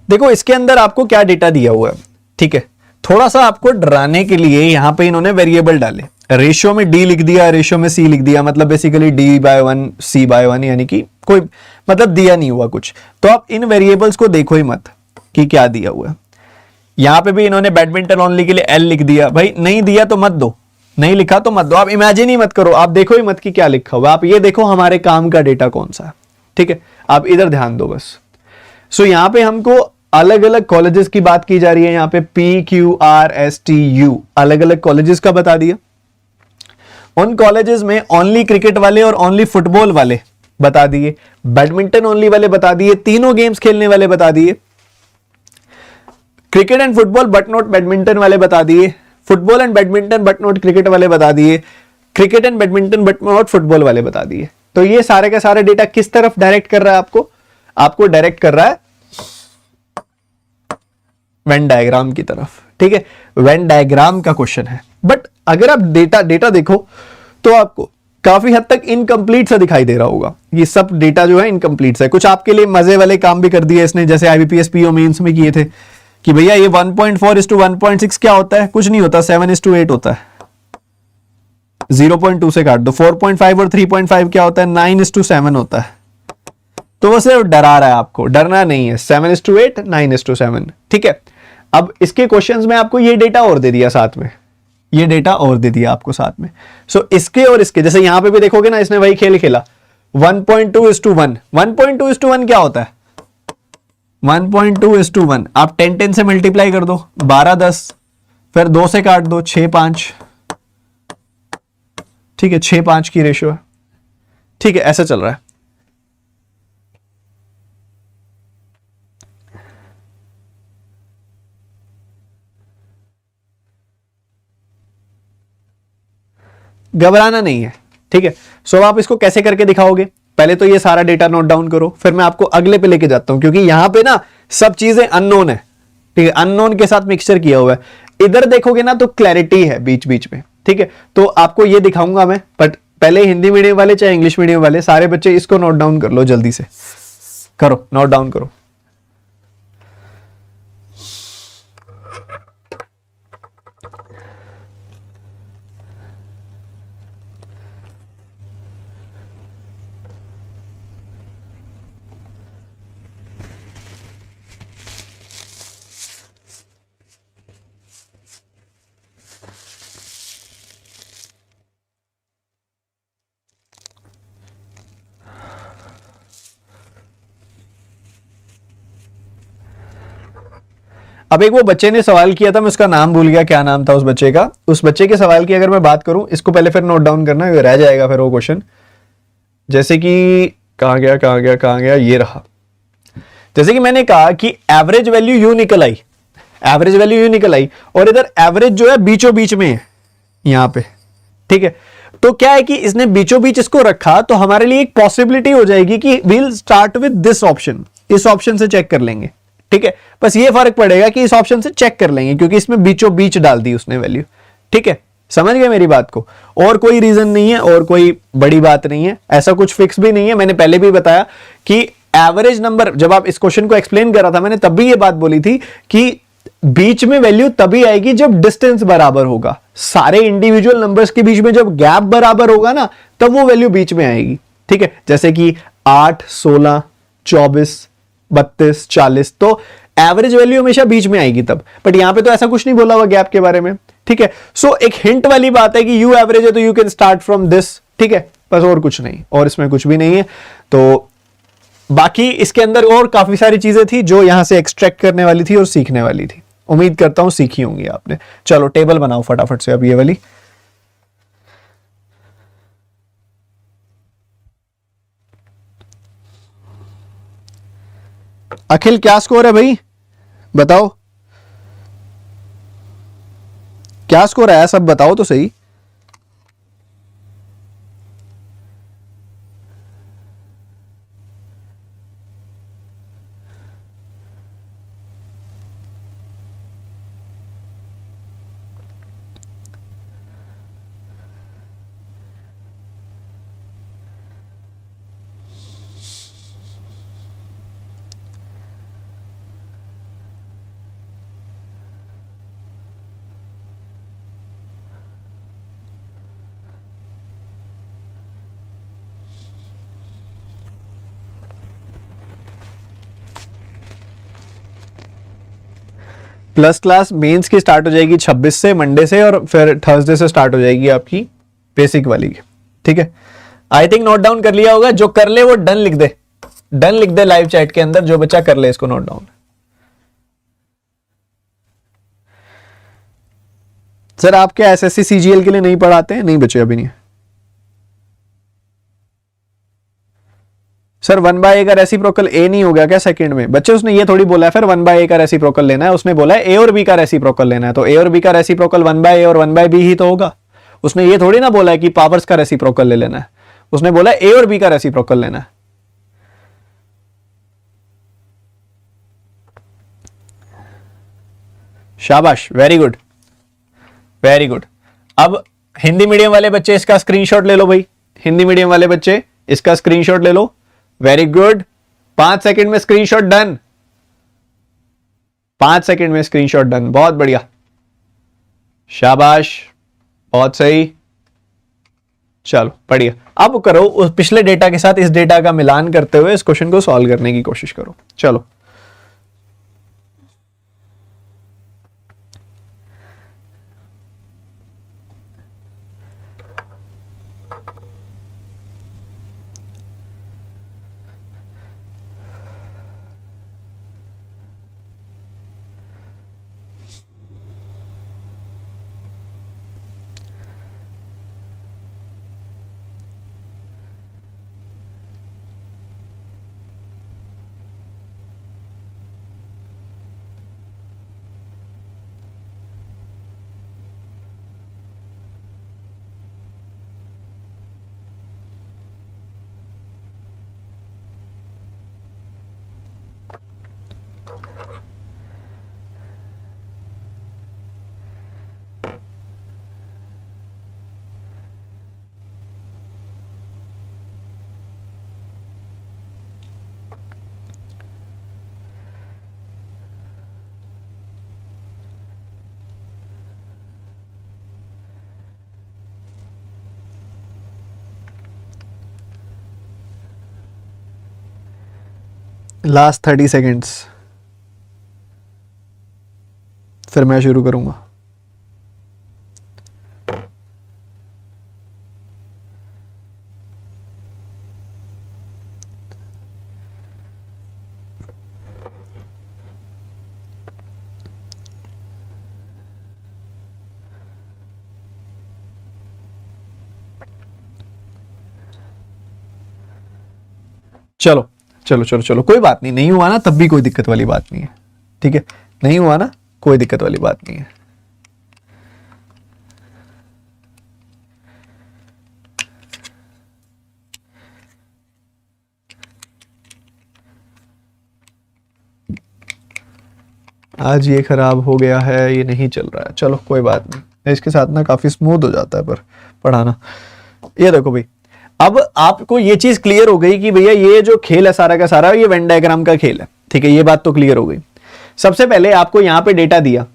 देखो इसके अंदर आपको क्या डेटा दिया हुआ है, ठीक है, थोड़ा सा आपको डराने के लिए यहां पे इन्होंने वेरिएबल डाले, रेशियो में डी लिख दिया, रेशियो में सी लिख दिया, मतलब बेसिकली d/1 c/1, यानी कि कोई मतलब दिया नहीं हुआ कुछ। तो आप इन वेरिएबल्स को देखो ही मत कि क्या दिया हुआ है। यहां पे भी इन्होंने बैडमिंटन ओनली के लिए एल लिख दिया, भाई नहीं दिया तो मत दो, नहीं लिखा तो मत दो, आप इमेजिन ही मत करो, आप देखो ही मत कि क्या लिखा हुआ, आप ये देखो हमारे काम का डेटा कौन सा है, ठीक है, आप इधर ध्यान दो बस। सो यहां पे हमको अलग अलग कॉलेजेस की बात की जा रही है, यहां पे PQRSTU अलग अलग कॉलेजेस का बता दिया। उन कॉलेजेस में ओनली क्रिकेट वाले और ओनली फुटबॉल वाले बता दिए, बैडमिंटन ओनली वाले बता दिए, तीनों गेम्स खेलने वाले बता दिए, cricket and football but not badminton वाले बता दिए, football and badminton but not cricket वाले बता दिए, cricket and badminton but not football वाले बता दिए। तो ये सारे का सारे डेटा किस तरफ डायरेक्ट कर रहा है आपको? आपको डायरेक्ट कर रहा है वेन डायग्राम की तरफ, ठीक है, वेन डायग्राम का क्वेश्चन है। बट अगर आप डेटा देखो तो आपको काफी हद तक इनकम्प्लीट सा दिखाई दे रहा होगा, ये सब डेटा जो है इनकम्प्लीट है। कुछ आपके लिए मजे वाले काम भी कर दिए इसने, जैसे IBPS PO मेंस में किए थे कि भैया ये 1.4:1.6 क्या होता है, कुछ नहीं होता, 7:8 होता है, 0.2 से काट दो। 4.5 और 3.5 क्या होता है, 9:7 होता है। तो वो सिर्फ डरा रहा है आपको, डरना नहीं है, 7:8 9:7, ठीक है। अब इसके क्वेश्चंस में आपको ये डेटा और दे दिया साथ में, ये डेटा और दे दिया आपको साथ में। सो इसके और इसके, जैसे यहां पे भी देखोगे ना, इसने वही खेल खेला 1.2:1। 1.2:1 क्या होता है, 1.2:1 आप 10 से मल्टीप्लाई कर दो, 12 10, फिर 2 से काट दो, 6 5, ठीक है, 6 5 की रेशियो है, ठीक है, ऐसा चल रहा है। घबराना नहीं है, ठीक है। सो आप इसको कैसे करके दिखाओगे, पहले तो ये सारा डेटा नोट डाउन करो, फिर मैं आपको अगले पे लेके जाता हूं, क्योंकि यहां पे ना सब चीजें अननोन है, ठीक है, अननोन के साथ मिक्सचर किया हुआ है। इधर देखोगे ना तो क्लैरिटी है बीच बीच में, ठीक है। तो आपको ये दिखाऊंगा मैं, बट पहले हिंदी मीडियम वाले चाहे इंग्लिश मीडियम वाले सारे बच्चे इसको नोट डाउन कर लो, जल्दी से करो, नोट डाउन करो। अब एक वो बच्चे ने सवाल किया था, मैं उसका नाम भूल गया, क्या नाम था उस बच्चे का। उस बच्चे के सवाल की अगर मैं बात करूं, इसको पहले फिर नोट डाउन करना, रह जाएगा फिर वो क्वेश्चन। जैसे कि कहां गया, ये रहा। जैसे कि मैंने कहा कि एवरेज वैल्यू यू निकल आई, एवरेज वैल्यू यू निकल आई, और इधर एवरेज जो है बीचों बीच में है यहां पे, ठीक है। तो क्या है कि इसने बीचों बीच इसको रखा, तो हमारे लिए एक पॉसिबिलिटी हो जाएगी कि we'll start with this option, इस ऑप्शन से चेक कर लेंगे, ठीक है। बस ये फर्क पड़ेगा कि इस ऑप्शन से चेक कर लेंगे, क्योंकि इसमें बीचों बीच डाल दी उसने वैल्यू, ठीक है। समझ गए मेरी बात को? और कोई रीजन नहीं है, और कोई बड़ी बात नहीं है, ऐसा कुछ फिक्स भी नहीं है। मैंने पहले भी बताया कि एवरेज नंबर, जब आप इस क्वेश्चन को एक्सप्लेन कर रहा था मैंने, तब भी ये बात बोली थी कि बीच में वैल्यू तभी आएगी जब डिस्टेंस बराबर होगा, सारे इंडिविजुअल नंबर्स के बीच में जब गैप बराबर होगा ना, तब वो वैल्यू बीच में आएगी, ठीक है। जैसे कि 8 16 24 32, 40, तो एवरेज वैल्यू हमेशा बीच में आएगी तब। बट यहां पे तो ऐसा कुछ नहीं बोला हुआ गैप के बारे में, ठीक है। सो एक हिंट वाली बात है कि यू एवरेज है तो you can start from this, ठीक है, बस और कुछ नहीं, और इसमें कुछ भी नहीं है। तो बाकी इसके अंदर और काफी सारी चीजें थी जो यहां से एक्सट्रैक्ट करने वाली थी और सीखने वाली थी। उम्मीद करता हूं सीखी होंगी आपने। चलो टेबल बनाओ फटाफट से अब ये वाली। अखिल क्या स्कोर है भाई, बताओ क्या स्कोर है, सब बताओ तो सही। प्लस क्लास मेंस की स्टार्ट हो जाएगी 26 से, मंडे से, और फिर थर्सडे से स्टार्ट हो जाएगी आपकी बेसिक वाली, ठीक है। आई थिंक नोट डाउन कर लिया होगा, जो कर ले वो डन लिख दे, डन लिख दे लाइव चैट के अंदर, जो बच्चा कर ले इसको नोट डाउन। सर आप क्या एसएससी सीजीएल के लिए नहीं पढ़ाते हैं? नहीं बच्चे अभी नहीं। सर 1/a का रेसिप्रोकल ए नहीं हो गया क्या सेकंड में? बच्चे उसने ये थोड़ी बोला है फिर 1/a का रेसिप्रोकल लेना है, उसने बोला है ए और बी का रेसिप्रोकल लेना है, तो ए और बी का रेसिप्रोकल 1/a और 1/b ही तो होगा। उसने ये थोड़ी ना बोला है कि पावर्स का रेसिप्रोकल ले लेना है, उसने बोला है ए और बी का रेसिप्रोकल लेना है। शाबाश, वेरी गुड वेरी गुड। अब हिंदी मीडियम वाले बच्चे इसका स्क्रीनशॉट ले लो भाई, हिंदी मीडियम वाले बच्चे इसका स्क्रीनशॉट ले लो, वेरी गुड। 5 सेकंड में स्क्रीनशॉट डन, 5 सेकंड में स्क्रीनशॉट डन, बहुत बढ़िया, शाबाश, बहुत सही। चलो बढ़िया, अब करो उस पिछले डेटा के साथ इस डेटा का मिलान करते हुए इस क्वेश्चन को सॉल्व करने की कोशिश करो। चलो लास्ट 30 सेकेंड्स, फिर मैं शुरू करूंगा। चलो चलो चलो चलो, कोई बात नहीं, नहीं हुआ ना तब भी कोई दिक्कत वाली बात नहीं है, ठीक है, नहीं हुआ ना कोई दिक्कत वाली बात नहीं है। आज ये खराब हो गया है, ये नहीं चल रहा है, चलो कोई बात नहीं, इसके साथ ना काफी स्मूथ हो जाता है पर पढ़ाना। ये देखो भाई, अब आपको ये चीज क्लियर हो गई कि भैया ये जो खेल है सारा का सारा ये वेन डायग्राम का खेल है, ठीक है, ये बात तो क्लियर हो गई। सबसे पहले आपको यहां पे डेटा दिया,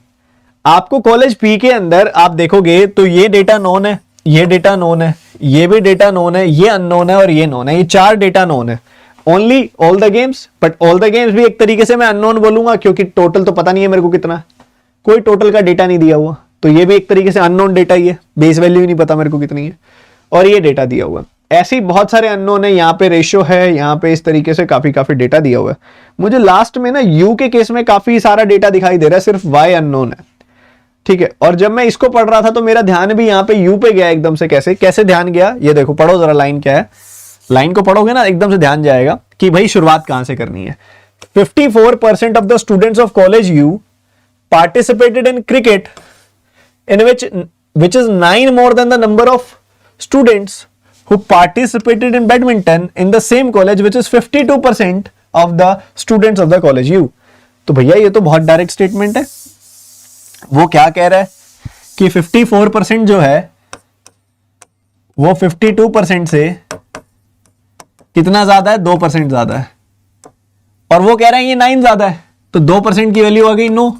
आपको कॉलेज पी के अंदर आप देखोगे तो ये डेटा नोन है, ये डेटा नोन है, ये भी डेटा नोन है, ये अननोन है और ये नोन है, ये 4 डेटा नोन है। Only all the games, but all the games भी एक तरीके से मैं अननोन बोलूंगा क्योंकि टोटल तो पता नहीं है मेरे को कितना, कोई टोटल का डेटा नहीं दिया हुआ, तो ये भी एक तरीके से अननोन डेटा ही है, बेस वैल्यू ही नहीं पता मेरे को कितनी है, और ये डेटा दिया हुआ है। ऐसे ही बहुत सारे अननोन है, यहाँ पे रेशियो है, यहाँ पे इस तरीके से काफी डेटा दिया हुआ है। मुझे लास्ट में ना यू के केस में काफी सारा डेटा दिखाई दे रहा है, सिर्फ वाई अननोन है, ठीक है। और जब मैं इसको पढ़ रहा था तो मेरा ध्यान भी यहाँ पे यू पे गया एकदम से, कैसे कैसे ध्यान गया ये देखो, पढ़ो जरा लाइन क्या है, लाइन को पढ़ोगे ना एकदम से ध्यान जाएगा कि भाई शुरुआत कहां से करनी है। 54% of the students of college you participated in cricket in which is 9 more than the number of students who participated in badminton in the same college, which is 52% of the students of the college U। तो भैया ये तो बहुत direct statement है। वो क्या कह रहा है कि 54% जो है वो 52% से कितना ज्यादा है, 2% ज्यादा है, और वो कह रहे हैं ये 9 ज्यादा है, तो 2% की वैल्यू आ गई 9।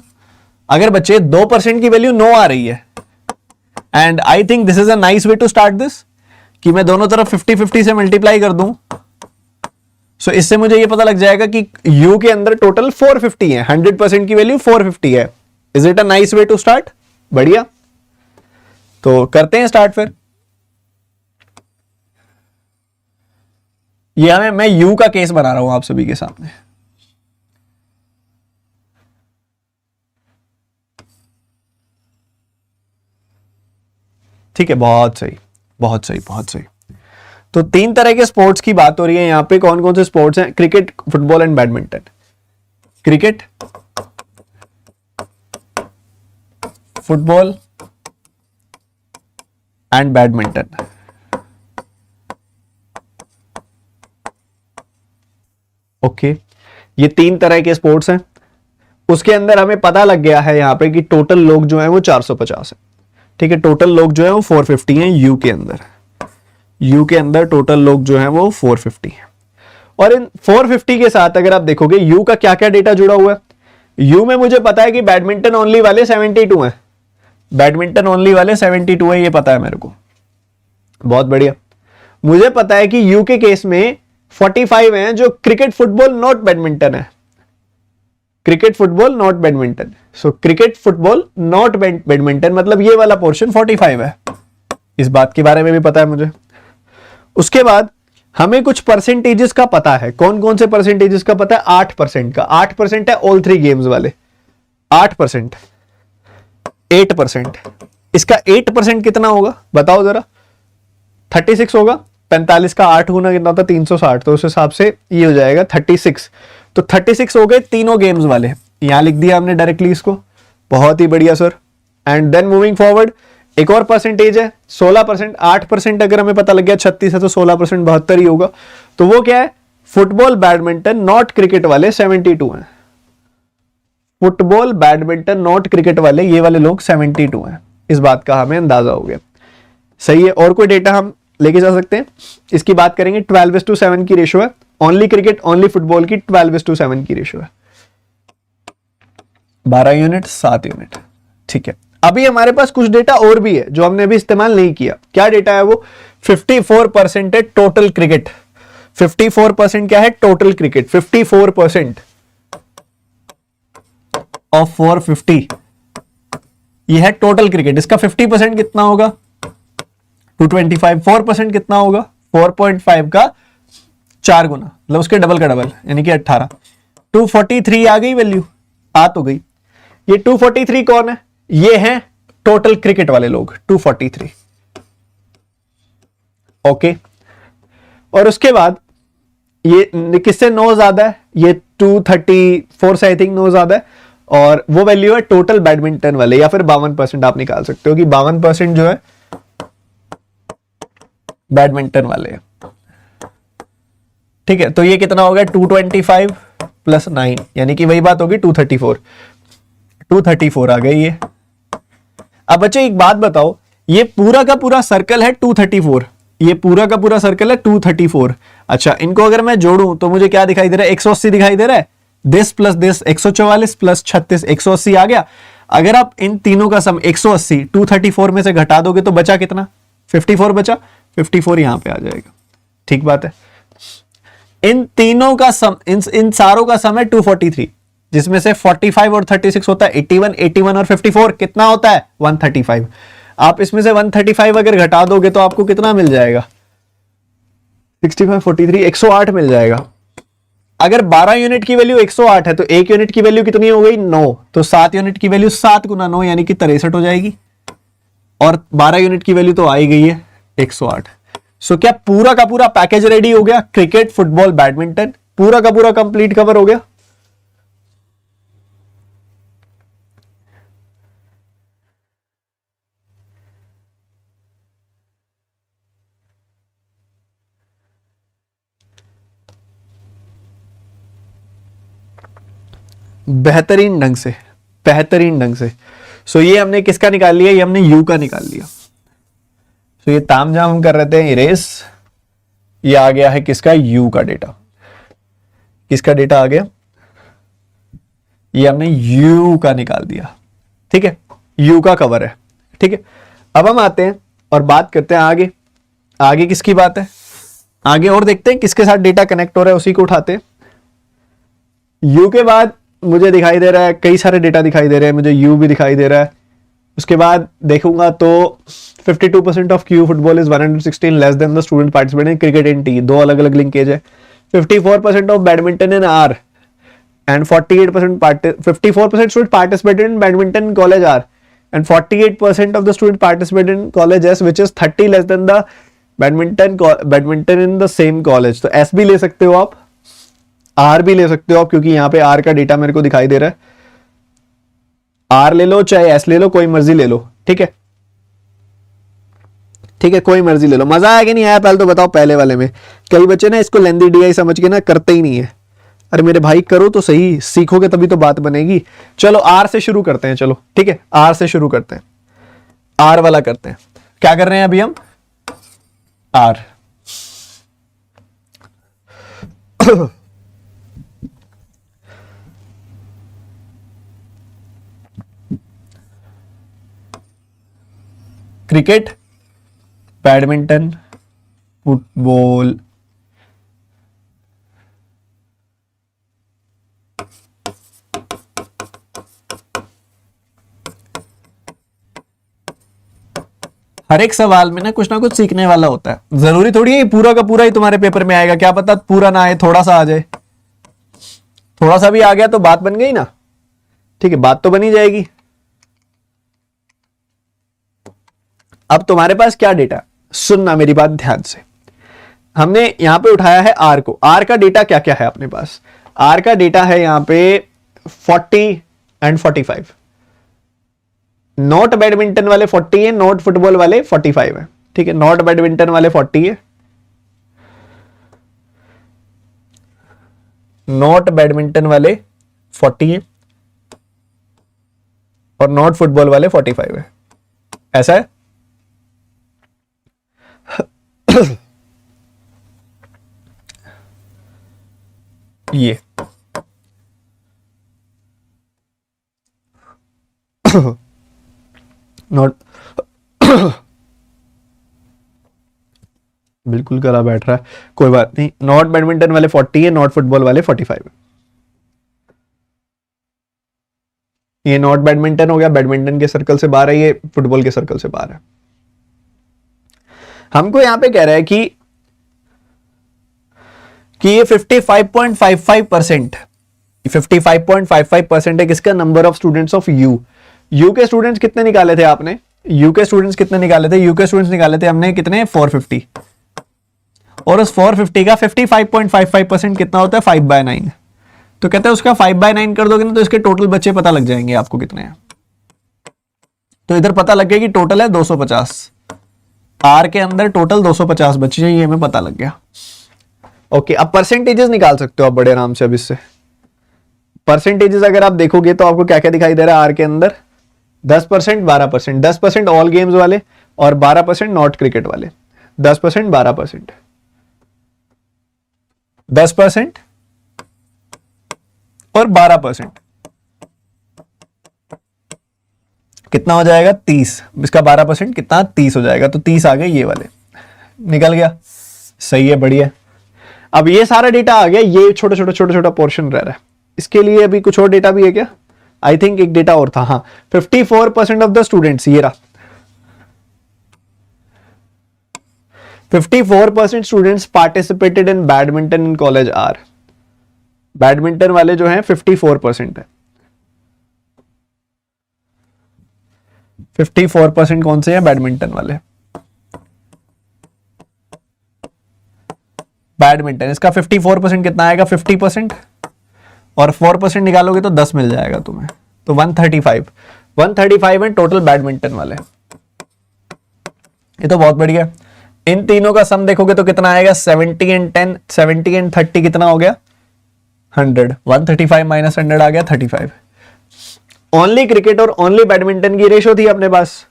अगर बच्चे 2% की वैल्यू 9 आ रही है, and I think this is a nice way to start this, कि मैं दोनों तरफ 50-50 से मल्टीप्लाई कर दूं, सो इससे मुझे ये पता लग जाएगा कि U के अंदर टोटल 450 है, 100% की वैल्यू 450 है। Is it a nice way to start? बढ़िया, तो करते हैं स्टार्ट फिर। ये मैं U का केस बना रहा हूं आप सभी के सामने। ठीक है, बहुत सही बहुत सही बहुत सही। तो 3 तरह के स्पोर्ट्स की बात हो रही है यहां पे। कौन कौन से स्पोर्ट्स हैं? Cricket, football and badminton. Cricket, football and badminton. Okay, ये 3 तरह के स्पोर्ट्स हैं। उसके अंदर हमें पता लग गया है यहां पे कि टोटल लोग जो हैं वो 450 है, ठीक है। टोटल लोग जो है वो 450 हैं यू के अंदर। यू के अंदर टोटल लोग जो हैं वो 450 हैं। और इन 450 के साथ अगर आप देखोगे यू का क्या क्या डेटा जुड़ा हुआ है, यू में मुझे पता है कि बैडमिंटन ओनली वाले 72 हैं, बैडमिंटन ओनली वाले 72 है, ये पता है मेरे को, बहुत बढ़िया। मुझे पता है कि यू के केस में 45 हैं जो क्रिकेट फुटबॉल नॉट बैडमिंटन है, cricket football not badminton. So cricket football not badminton मतलब ये वाला पोर्शन 45 है, इस बात के बारे में भी पता है मुझे। उसके बाद हमें कुछ परसेंटेजेस का पता है। कौन कौन से परसेंटेजेस का पता है? 8% का। 8% है ऑल 3 गेम्स वाले, 8%, 8%। इसका 8% कितना होगा बताओ जरा? 36 होगा। 45 का 8 गुना कितना होता है? 360, तो उस हिसाब से ये हो जाएगा 36। तो 36 हो गए तीनों गेम्स वाले, यहां लिख दिया हमने डायरेक्टली इसको, बहुत ही बढ़िया sir. And then moving forward एक और परसेंटेज है 16%। 8% अगर हमें पता लग गया 36 है तो 16% 72 ही होगा। तो वो क्या है? फुटबॉल बैडमिंटन नॉट क्रिकेट वाले 72 हैं, फुटबॉल बैडमिंटन नॉट क्रिकेट वाले ये वाले लोग 72 हैं। इस बात का हमें अंदाजा हो गया, सही है। और कोई डेटा हम लेके जा सकते हैं? इसकी बात करेंगे, 12:7 की रेशो है, ओनली क्रिकेट ओनली फुटबॉल की 12:7 की रेशो है, 12 यूनिट 7 यूनिट, ठीक है। अभी हमारे पास कुछ डेटा और भी है जो हमने अभी इस्तेमाल नहीं किया। क्या डेटा है वो? 54% है टोटल क्रिकेट। 54% क्या है? Total cricket. 54% ऑफ 450 ये है टोटल क्रिकेट। इसका 50% कितना होगा? 225। 4% कितना होगा? 4.5 का 4 गुना, मतलब उसके डबल का डबल, यानी कि 18। 243 आ गई वैल्यू, आ तो गई। ये 243 कौन है? ये है टोटल क्रिकेट वाले लोग, 243। ओके, और उसके बाद ये किससे 9 ज्यादा है? ये 234 से आई थिंक 9 ज्यादा है, और वो वैल्यू है टोटल बैडमिंटन वाले, या फिर 52% आप निकाल सकते हो कि 52% जो है बैडमिंटन वाले है, ठीक है। तो ये कितना हो गया? 225 प्लस 9, यानी कि वही बात होगी 234। 234 आ गई ये। अब बच्चे एक बात बताओ, ये पूरा का पूरा सर्कल है 234, ये पूरा का पूरा सर्कल है 234। अच्छा, इनको अगर मैं जोड़ूं तो मुझे क्या दिखाई दे रहा है? 180 दिखाई दे रहा है। दिस प्लस दिस 144 प्लस 36 180 आ गया। अगर आप इन तीनों का सम 180 234 में से घटा दोगे तो बचा कितना? 54 बचा। 54 यहां पे आ जाएगा, ठीक बात है। इन तीनों का सम, इन सारों का सम है 243, जिसमें से 45 और 36 होता है 81, 81 और 54 कितना होता है 135। आप इसमें से 135 अगर घटा दोगे तो आपको कितना मिल जाएगा 65, 43, 108 मिल जाएगा। अगर 12 यूनिट की वैल्यू 108 है तो 1 यूनिट की वैल्यू कितनी हो गई 9, तो 7 यूनिट की वैल्यू 7 गुना 9 यानी कि 63 हो जाएगी, और 12 यूनिट की वैल्यू तो आ ही गई है 108। सो क्या पूरा का पूरा पैकेज रेडी हो गया? क्रिकेट, फुटबॉल, बैडमिंटन पूरा का पूरा कंप्लीट कवर हो गया। बेहतरीन ढंग से, बेहतरीन ढंग से। सो ये हमने किसका निकाल लिया? ये हमने यू का निकाल लिया। सो ये तामझाम हम कर रहे थे इरेज, ये आ गया है किसका? यू का डेटा। किसका डेटा आ गया? ये हमने यू का निकाल दिया, ठीक है, यू का कवर है, ठीक है। अब हम आते हैं और बात करते हैं आगे। आगे किसकी बात है? आगे और देखते हैं किसके साथ डेटा कनेक्ट हो रहा है, उसी को उठाते हैं। यू के बाद मुझे दिखाई दे रहा है, कई सारे डेटा दिखाई दे रहे हैं, मुझे यू भी दिखाई दे रहा है। उसके बाद देखूंगा तो 52% of Q football is 116 less than the student participating in cricket in T, दो अलग अलग लिंकेज है। 54% of badminton in R and 54% student participated in badminton in college R and 48% of the student participated in college S which is 30 less than the badminton in the same college. तो S भी ले सकते हो आप, are भी ले सकते हो आप, क्योंकि यहां पे आर का डेटा मेरे को दिखाई दे रहा है। आर ले लो चाहे एस ले लो, कोई मर्जी ले लो, ठीक है, ठीक है, कोई मर्जी ले लो। मजा आया कि नहीं आया पहले तो बताओ। पहले वाले में कई बच्चे ना इसको लेंदी डीआई समझ के ना करते ही नहीं है। अरे मेरे भाई करो तो सही, सीखोगे तभी तो बात बनेगी। चलो आर से शुरू करते हैं, चलो ठीक है, आर से शुरू करते हैं, आर वाला करते हैं। क्या कर रहे हैं अभी हम? आर क्रिकेट, बैडमिंटन, फुटबॉल, हर एक सवाल में ना कुछ सीखने वाला होता है। जरूरी थोड़ी है पूरा का पूरा ही तुम्हारे पेपर में आएगा, क्या पता पूरा ना आए, थोड़ा सा आ जाए। थोड़ा सा भी आ गया तो बात बन गई ना, ठीक है, बात तो बनी जाएगी। अब तुम्हारे पास क्या डेटा, सुनना मेरी बात ध्यान से। हमने यहां पे उठाया है आर को। आर का डेटा क्या क्या है अपने पास? आर का डेटा है यहां पे 40 एंड 45। नॉट बैडमिंटन वाले 40 है, नॉट फुटबॉल वाले 45 है, ठीक है। नॉट बैडमिंटन वाले 40 है, नॉट बैडमिंटन वाले 40 है, और नॉट फुटबॉल वाले 45 है। ऐसा है। ये नॉट बिल्कुल गला बैठ रहा है, कोई बात नहीं। नॉट बैडमिंटन वाले 40 है, नॉट फुटबॉल वाले 45 है। ये नॉट बैडमिंटन हो गया, बैडमिंटन के सर्कल से बाहर है, ये फुटबॉल के सर्कल से बाहर है। हमको यहां पे कह रहा है कि ये 55.55% 55.55% है किसका? Number of students of you. You के स्टूडेंट्स कितने निकाले थे आपने? यू के स्टूडेंट्स कितने निकाले थे? यू के स्टूडेंट्स निकाले थे हमने कितने? 450। और उस 450 का 55.55% कितना होता है? 5/9। तो कहते हैं उसका 5/9 कर दोगे ना तो इसके टोटल बच्चे पता लग जाएंगे आपको कितने हैं। तो इधर पता लग गया कि टोटल है 250। आर के अंदर टोटल 250 बच्चे हैं, ये हमें पता लग गया। ओके, अब परसेंटेजेस निकाल सकते हो आप बड़े आराम से। अब इससे परसेंटेजेस अगर आप देखोगे तो आपको क्या क्या दिखाई दे रहा है आर के अंदर? 10%, 12%, 10% ऑल गेम्स वाले और 12% नॉट क्रिकेट वाले। 10%, 12%, 10% और 12%। कितना हो जाएगा? 30। इसका 12% कितना? 30 हो जाएगा। तो 30 आ गए ये वाले, निकल गया। सही है, बढ़िया। अब ये सारा डेटा आ गया, ये छोटा छोटा छोटा छोटा पोर्शन रह रहा है। इसके लिए अभी कुछ और डेटा भी है क्या? आई थिंक एक डेटा और था, हाँ 54% ऑफ द स्टूडेंट्स, ये रहा 54% students participated in badminton in college R. Badminton वाले जो हैं 54% है। 54% कौन से हैं? बैडमिंटन वाले। बैडमिंटन, इसका 54% कितना आएगा? 50%, और 4% निकालोगे तो 10 मिल जाएगा तुम्हें, तो 135 है टोटल बैडमिंटन वाले। ये तो बहुत बढ़िया। इन तीनों का सम देखोगे तो कितना आएगा? 70 एंड 10, 70 एंड 30 कितना हो गया? 100। 135 माइनस 100 आ गया 35। ओनली क्रिकेट और ओनली बैडमिंटन की रेशो थी अपने पास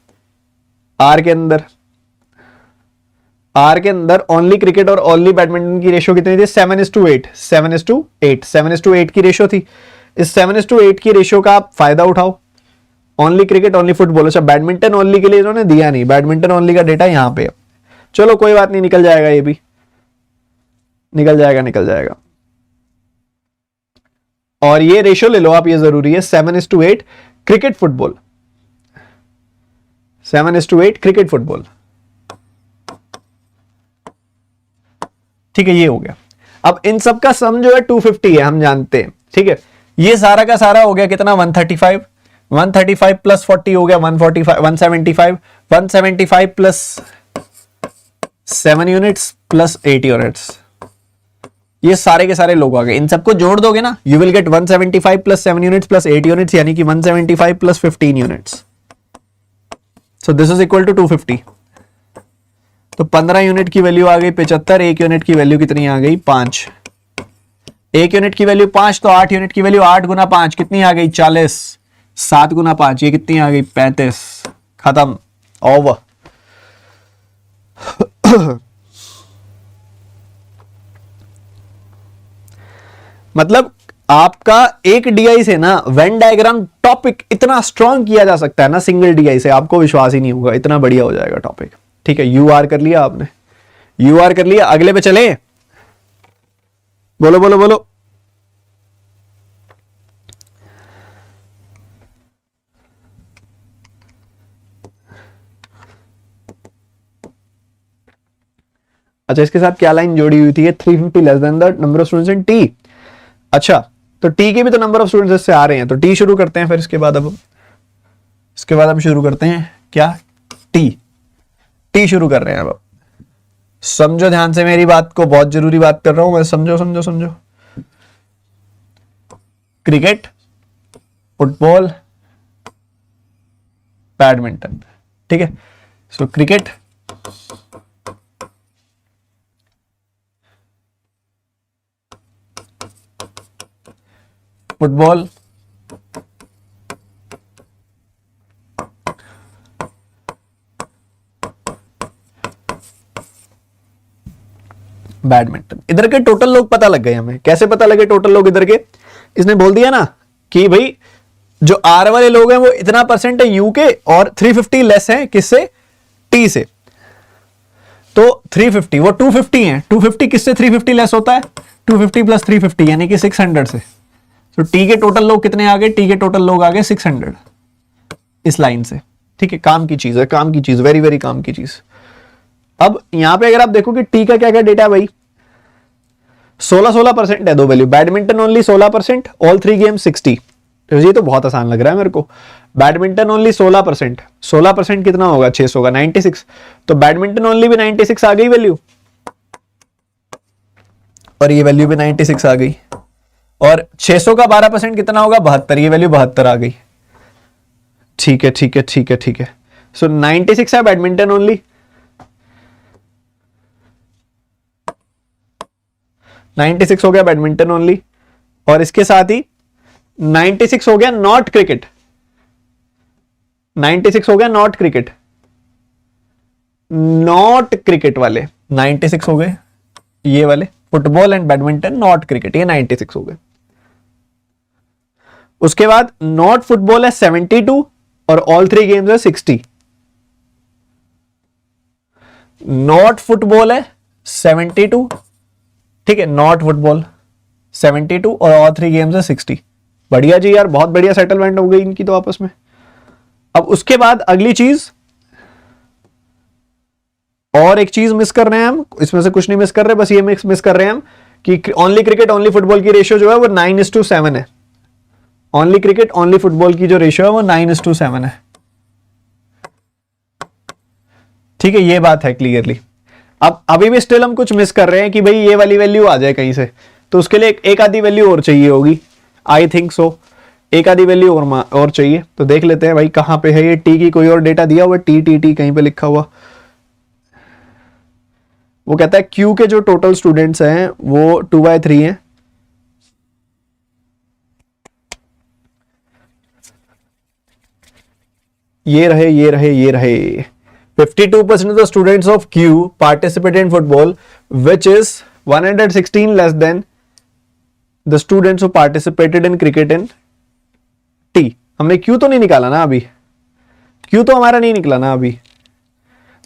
आर के अंदर। आर के अंदर ओनली क्रिकेट और ओनली बैडमिंटन की रेशो कितनी थी? 7:8। 7:8 की रेशो थी। इस 7:8 की रेशो का आप फायदा उठाओ। Only cricket only football. अच्छा, बैडमिंटन ओनली के लिए इन्होंने दिया नहीं, बैडमिंटन ओनली का डेटा यहां पे है। चलो कोई बात नहीं, निकल जाएगा, ये भी निकल जाएगा। और ये रेशो ले लो आप, ये जरूरी है, 7:8 क्रिकेट फुटबॉल। 7:8 cricket football. ठीक है, ये हो गया। अब इन सब का सम जो है 250 है, हम जानते हैं। ठीक है, ये सारा का सारा हो गया कितना? 135। 135 प्लस 40 हो गया 145, 175। 175 प्लस 7 यूनिट्स प्लस 8 यूनिट्स, ये सारे के सारे लोग आ गए। इन सबको जोड़ दोगे ना, you will get 175 plus 7 units plus 8 units, यानी कि 175 plus 15 units. So this is equal to 250। तो 15 यूनिट की वैल्यू आ गई 75, 1 यूनिट की वैल्यू कितनी आ गई? 5। 1 यूनिट की वैल्यू 5, तो 8 यूनिट की वैल्यू 8 गुना 5 कितनी आ गई? 40। 7 गुना 5 ये कितनी आ गई? 35। खत्म, ओवर। मतलब आपका एक डीआई से ना वेन डायग्राम टॉपिक इतना स्ट्रॉन्ग किया जा सकता है ना, सिंगल डीआई से, आपको विश्वास ही नहीं होगा, इतना बढ़िया हो जाएगा टॉपिक। ठीक है, यूआर कर लिया आपने, यूआर कर लिया। अगले पे चले, बोलो बोलो बोलो। अच्छा, इसके साथ क्या लाइन जोड़ी हुई थी? 350 less than the number of students in T. अच्छा, तो टी के भी तो नंबर ऑफ स्टूडेंट्स इससे आ रहे हैं, तो टी शुरू करते हैं फिर। इसके बाद अब शुरू करते हैं क्या? टी शुरू कर रहे हैं। अब समझो ध्यान से मेरी बात को, बहुत जरूरी बात कर रहा हूं मैं, समझो। Cricket, football, badminton. ठीक है, सो क्रिकेट, फुटबॉल, बैडमिंटन। इधर के टोटल लोग पता लग गए हमें। कैसे पता लगे टोटल लोग इधर के? इसने बोल दिया ना कि भाई जो आर वाले लोग हैं वो इतना परसेंट है यू के, और 350 लेस है किससे? टी से। तो 350, वो 250 है। 250 किससे 350 लेस होता है? 250 प्लस 350 यानी कि 600 से। तो टी के टोटल लोग कितने आ गए? टी के टोटल लोग आ गए 600 इस लाइन से। ठीक है, काम की चीज है, काम की चीज, वेरी वेरी काम की चीज। अब यहां पे अगर आप देखो कि टी का क्या क्या डेटा है भाई, 16% है दो value. Badminton only 16%, all 3 game 60। तो ये तो बहुत आसान लग रहा है मेरे को। बैडमिंटन ओनली 16%, 16% कितना होगा? 600 का 96। तो बैडमिंटन ओनली भी 96 आ गई वैल्यू, और ये वैल्यू भी 96 आ गई। और 600 का 12% कितना होगा? 72। ये वैल्यू 72 आ गई। ठीक है। सो 96 है बैडमिंटन ओनली, 96 हो गया बैडमिंटन ओनली, और इसके साथ ही 96 हो गया नॉट क्रिकेट। 96 हो गया नॉट क्रिकेट, नॉट क्रिकेट वाले 96 हो गए, ये वाले football and badminton not cricket, ये 96 हो गए। उसके बाद नॉट फुटबॉल है 72 और ऑल 3 गेम्स है 60। नॉट फुटबॉल है 72, ठीक है, नॉट फुटबॉल 72 और 3 गेम्स है 60। बढ़िया जी यार, बहुत बढ़िया सेटलमेंट हो गई इनकी तो आपस में। अब उसके बाद अगली चीज, और एक चीज मिस कर रहे हैं हम, इसमें से कुछ नहीं मिस कर रहे, बस ये मिस कर रहे हैं हम कि ओनली क्रिकेट ओनली फुटबॉल की रेशियो जो है वो 9:7 है। ओनली क्रिकेट ओनली फुटबॉल की जो रेशियो है वो 9:7 है। ठीक है, ये बात है क्लियरली। अब अभी भी स्टिल हम कुछ मिस कर रहे हैं कि भाई ये वाली वैल्यू आ जाए कहीं से, तो उसके लिए एक आधी वैल्यू और चाहिए होगी, आई थिंक सो। एक आधी वैल्यू और चाहिए, तो देख लेते हैं भाई कहां पे है ये। टी की कोई और डेटा दिया हुआ, टी कहीं पे लिखा हुआ। वो कहता है क्यू के जो टोटल स्टूडेंट्स हैं वो 2/3 हैं। ये रहे 52% of the students of Q participate in football, which is 116 less than the students who participated in cricket in T। हमने Q तो नहीं निकाला ना अभी, Q तो हमारा नहीं निकला ना अभी,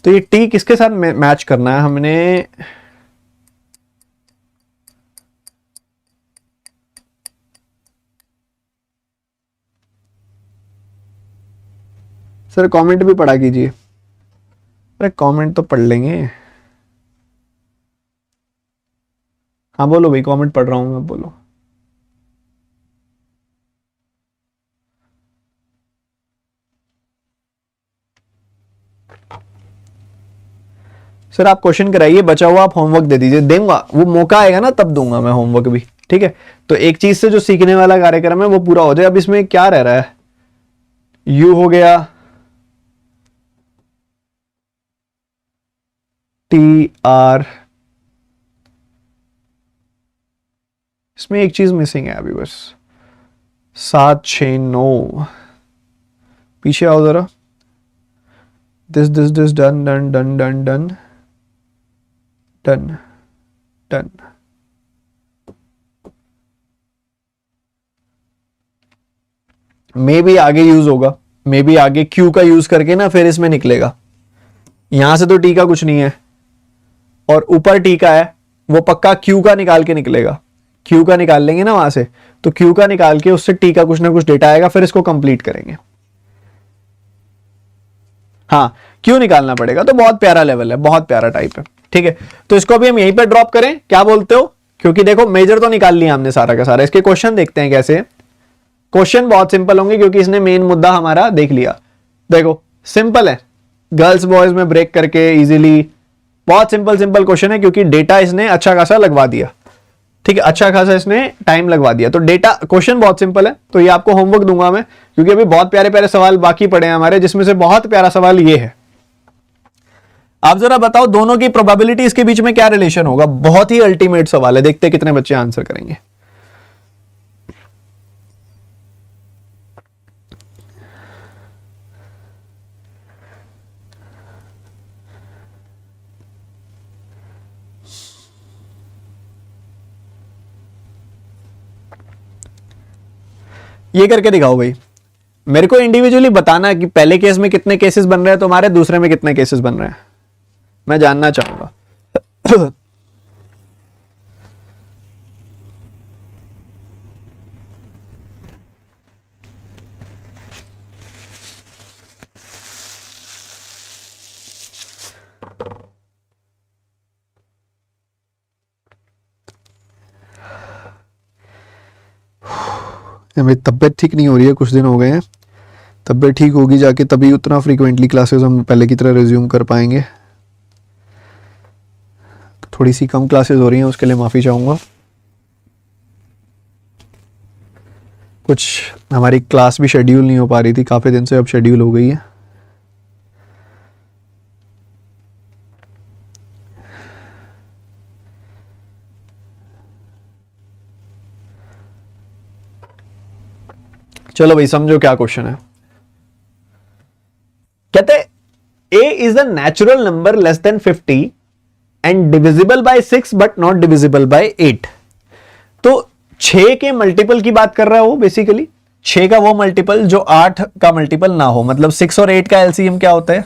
तो ये T किसके साथ मैच करना है हमने। सर कमेंट भी पढ़ा कीजिए। अरे कमेंट तो पढ़ लेंगे। हाँ बोलो भाई, कमेंट पढ़ रहा हूं मैं, बोलो। सर आप क्वेश्चन कराइए, बचा हुआ आप होमवर्क दे दीजिए। दूंगा, वो मौका आएगा ना तब दूंगा मैं होमवर्क भी, ठीक है। तो एक चीज से जो सीखने वाला कार्यक्रम है वो पूरा हो जाए। अब इसमें क्या रह रहा है, यू हो गया, टी आर, इसमें एक चीज मिसिंग है अभी बस। 7 6 9, पीछे आओ जरा। This done done done done done done done. मे भी आगे यूज होगा, मे भी आगे क्यू का यूज करके ना फिर इसमें निकलेगा। यहां से तो टी का कुछ नहीं है और ऊपर टी का है, वो पक्का क्यू का निकाल के निकलेगा। क्यू का निकाल लेंगे ना वहां से, तो क्यू का निकाल के उससे टी का कुछ ना कुछ डेटा आएगा, फिर इसको कंप्लीट करेंगे। हाँ, क्यू निकालना पड़ेगा। तो बहुत प्यारा लेवल है, बहुत प्यारा टाइप है, ठीक है। तो इसको भी हम यहीं पर ड्रॉप करें, क्या बोलते हो? क्योंकि देखो मेजर तो निकाल लिया हमने सारा का सारा। इसके क्वेश्चन देखते हैं कैसे। क्वेश्चन बहुत सिंपल होंगे क्योंकि इसने मेन मुद्दा हमारा देख लिया। देखो सिंपल है, गर्ल्स बॉयज में ब्रेक करके इजीली, बहुत सिंपल क्वेश्चन है क्योंकि डेटा इसने अच्छा खासा लगवा दिया, ठीक है। अच्छा खासा इसने टाइम लगवा दिया, तो डेटा क्वेश्चन बहुत सिंपल है। तो ये आपको होमवर्क दूंगा मैं, क्योंकि अभी बहुत प्यारे प्यारे सवाल बाकी पड़े हैं हमारे, जिसमें से बहुत प्यारा सवाल ये है। आप जरा बताओ दोनों की प्रोबेबिलिटीज के बीच में क्या रिलेशन होगा। बहुत ही अल्टीमेट सवाल है, देखते हैं कितने बच्चे आंसर करेंगे। ये करके दिखाओ भाई, मेरे को इंडिविजुअली बताना कि पहले केस में कितने केसेस बन रहे हैं तुम्हारे, दूसरे में कितने केसेस बन रहे हैं, मैं जानना चाहूंगा। मेरी तबीयत ठीक नहीं हो रही है, कुछ दिन हो गए हैं। तबीयत ठीक होगी जाके तभी उतना फ्रीक्वेंटली क्लासेस हम पहले की तरह रिज्यूम कर पाएंगे। थोड़ी सी कम क्लासेस हो रही हैं, उसके लिए माफ़ी चाहूँगा। कुछ हमारी क्लास भी शेड्यूल नहीं हो पा रही थी काफ़ी दिन से, अब शेड्यूल हो गई है। चलो भाई समझो क्या क्वेश्चन है। कहते a is the natural number less than 50 and divisible by 6 but not divisible by 8। तो 6 के मल्टीपल की बात कर रहा है वो, बेसिकली 6 का वो मल्टीपल जो 8 का मल्टीपल ना हो। मतलब 6 और 8 का एलसीएम क्या होता है,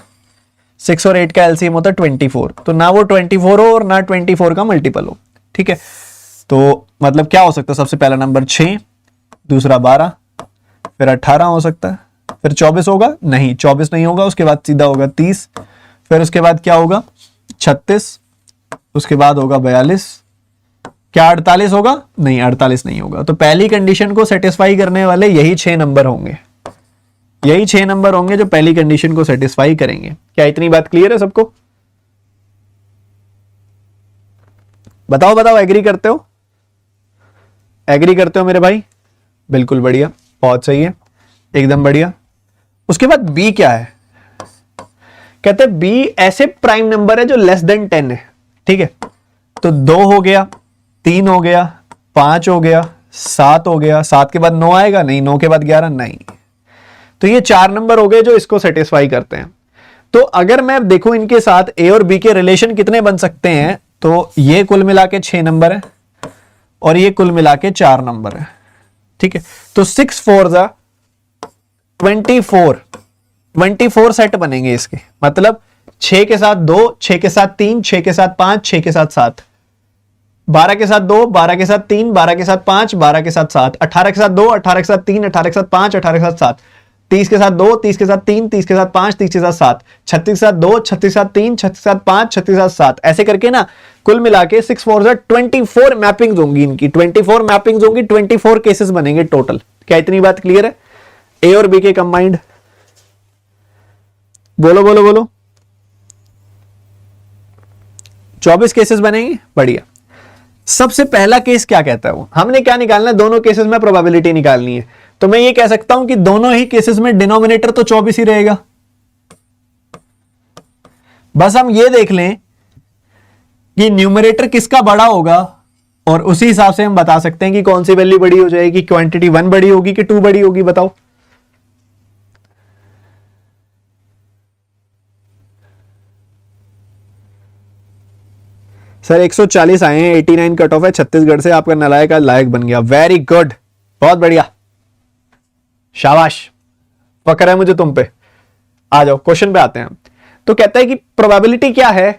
6 और 8 का एलसीएम होता है 24। तो ना वो 24 हो और ना 24 का मल्टीपल हो, ठीक है, तो मतलब क्या हो सकता है, सबसे पहला नंबर 6, दूसरा 12, फिर 18 हो सकता है, फिर 24 होगा, नहीं 24 नहीं होगा, उसके बाद सीधा होगा 30, फिर उसके बाद क्या होगा 36, उसके बाद होगा 42, क्या 48 होगा, नहीं 48 नहीं होगा। तो पहली कंडीशन को सेटिस्फाई करने वाले यही 6 नंबर होंगे, यही 6 नंबर होंगे जो पहली कंडीशन को सेटिस्फाई करेंगे। क्या इतनी बात क्लियर है सबको? बताओ बताओ, एग्री करते हो? एग्री करते हो मेरे भाई? बिल्कुल बढ़िया, बहुत सही है, एकदम बढ़िया। उसके बाद बी क्या है, कहते हैं बी ऐसे प्राइम नंबर है जो लेस देन 10 है, ठीक है। तो 2 हो गया, 3 हो गया, 5 हो गया, 7 हो गया, 7 के बाद 9 आएगा, नहीं 9 के बाद 11 नहीं। तो ये 4 नंबर हो गए जो इसको सेटिस्फाई करते हैं। तो अगर मैं देखूं इनके साथ ए और बी के रिलेशन कितने बन सकते हैं, तो ये कुल मिला के 6 नंबर है और ये कुल मिला के 4 नंबर है, ठीक है। तो 6 4 जा 24 सेट बनेंगे इसके, मतलब 6 के साथ 2, 6 के साथ 3, 6 के साथ 5, 6 के साथ 7, 12 के साथ 2, 12 के साथ 3, 12 के साथ 5, 12 के साथ 7, 18 के साथ 2, 18 के साथ 3, 18 के साथ 5, 18 के साथ 7, 30 के साथ 2, 30 के साथ 3, 30 के साथ 5, 30 के साथ 7, 36 के साथ 2, 36 के साथ 3, 36 के साथ 5, 36 के साथ 7, ऐसे करके ना कुल मिला के 6 4 जा 24 मैपिंग्स होंगी इनकी, 24 मैपिंग्स होंगी, 24 केसेस बनेंगे टोटल। क्या इतनी बात क्लियर है? ए और बी के कंबाइंड, बोलो बोलो बोलो, 24 केसेस बनेंगे, बढ़िया। सबसे पहला केस क्या कहता है वो, हमने क्या निकालना है, दोनों केसेस में प्रोबेबिलिटी निकालनी है। तो मैं ये कह सकता हूं कि दोनों ही केसेस में डिनोमिनेटर तो 24 ही रहेगा, बस हम ये देख लें कि न्यूमरेटर किसका बड़ा होगा और उसी हिसाब से हम बता सकते हैं कि कौन सी वैल्यू बड़ी हो जाएगी, क्वांटिटी 1 बड़ी होगी कि 2 बड़ी होगी, बताओ। सर 140 आए हैं, 89 कट ऑफ है छत्तीसगढ़ से, आपका नालायक आज लायक बन गया, वेरी गुड, बहुत बढ़िया, शाबाश, फक्र है मुझे तुम पे। आ जाओ क्वेश्चन पे आते हैं। तो कहता है कि प्रोबेबिलिटी क्या है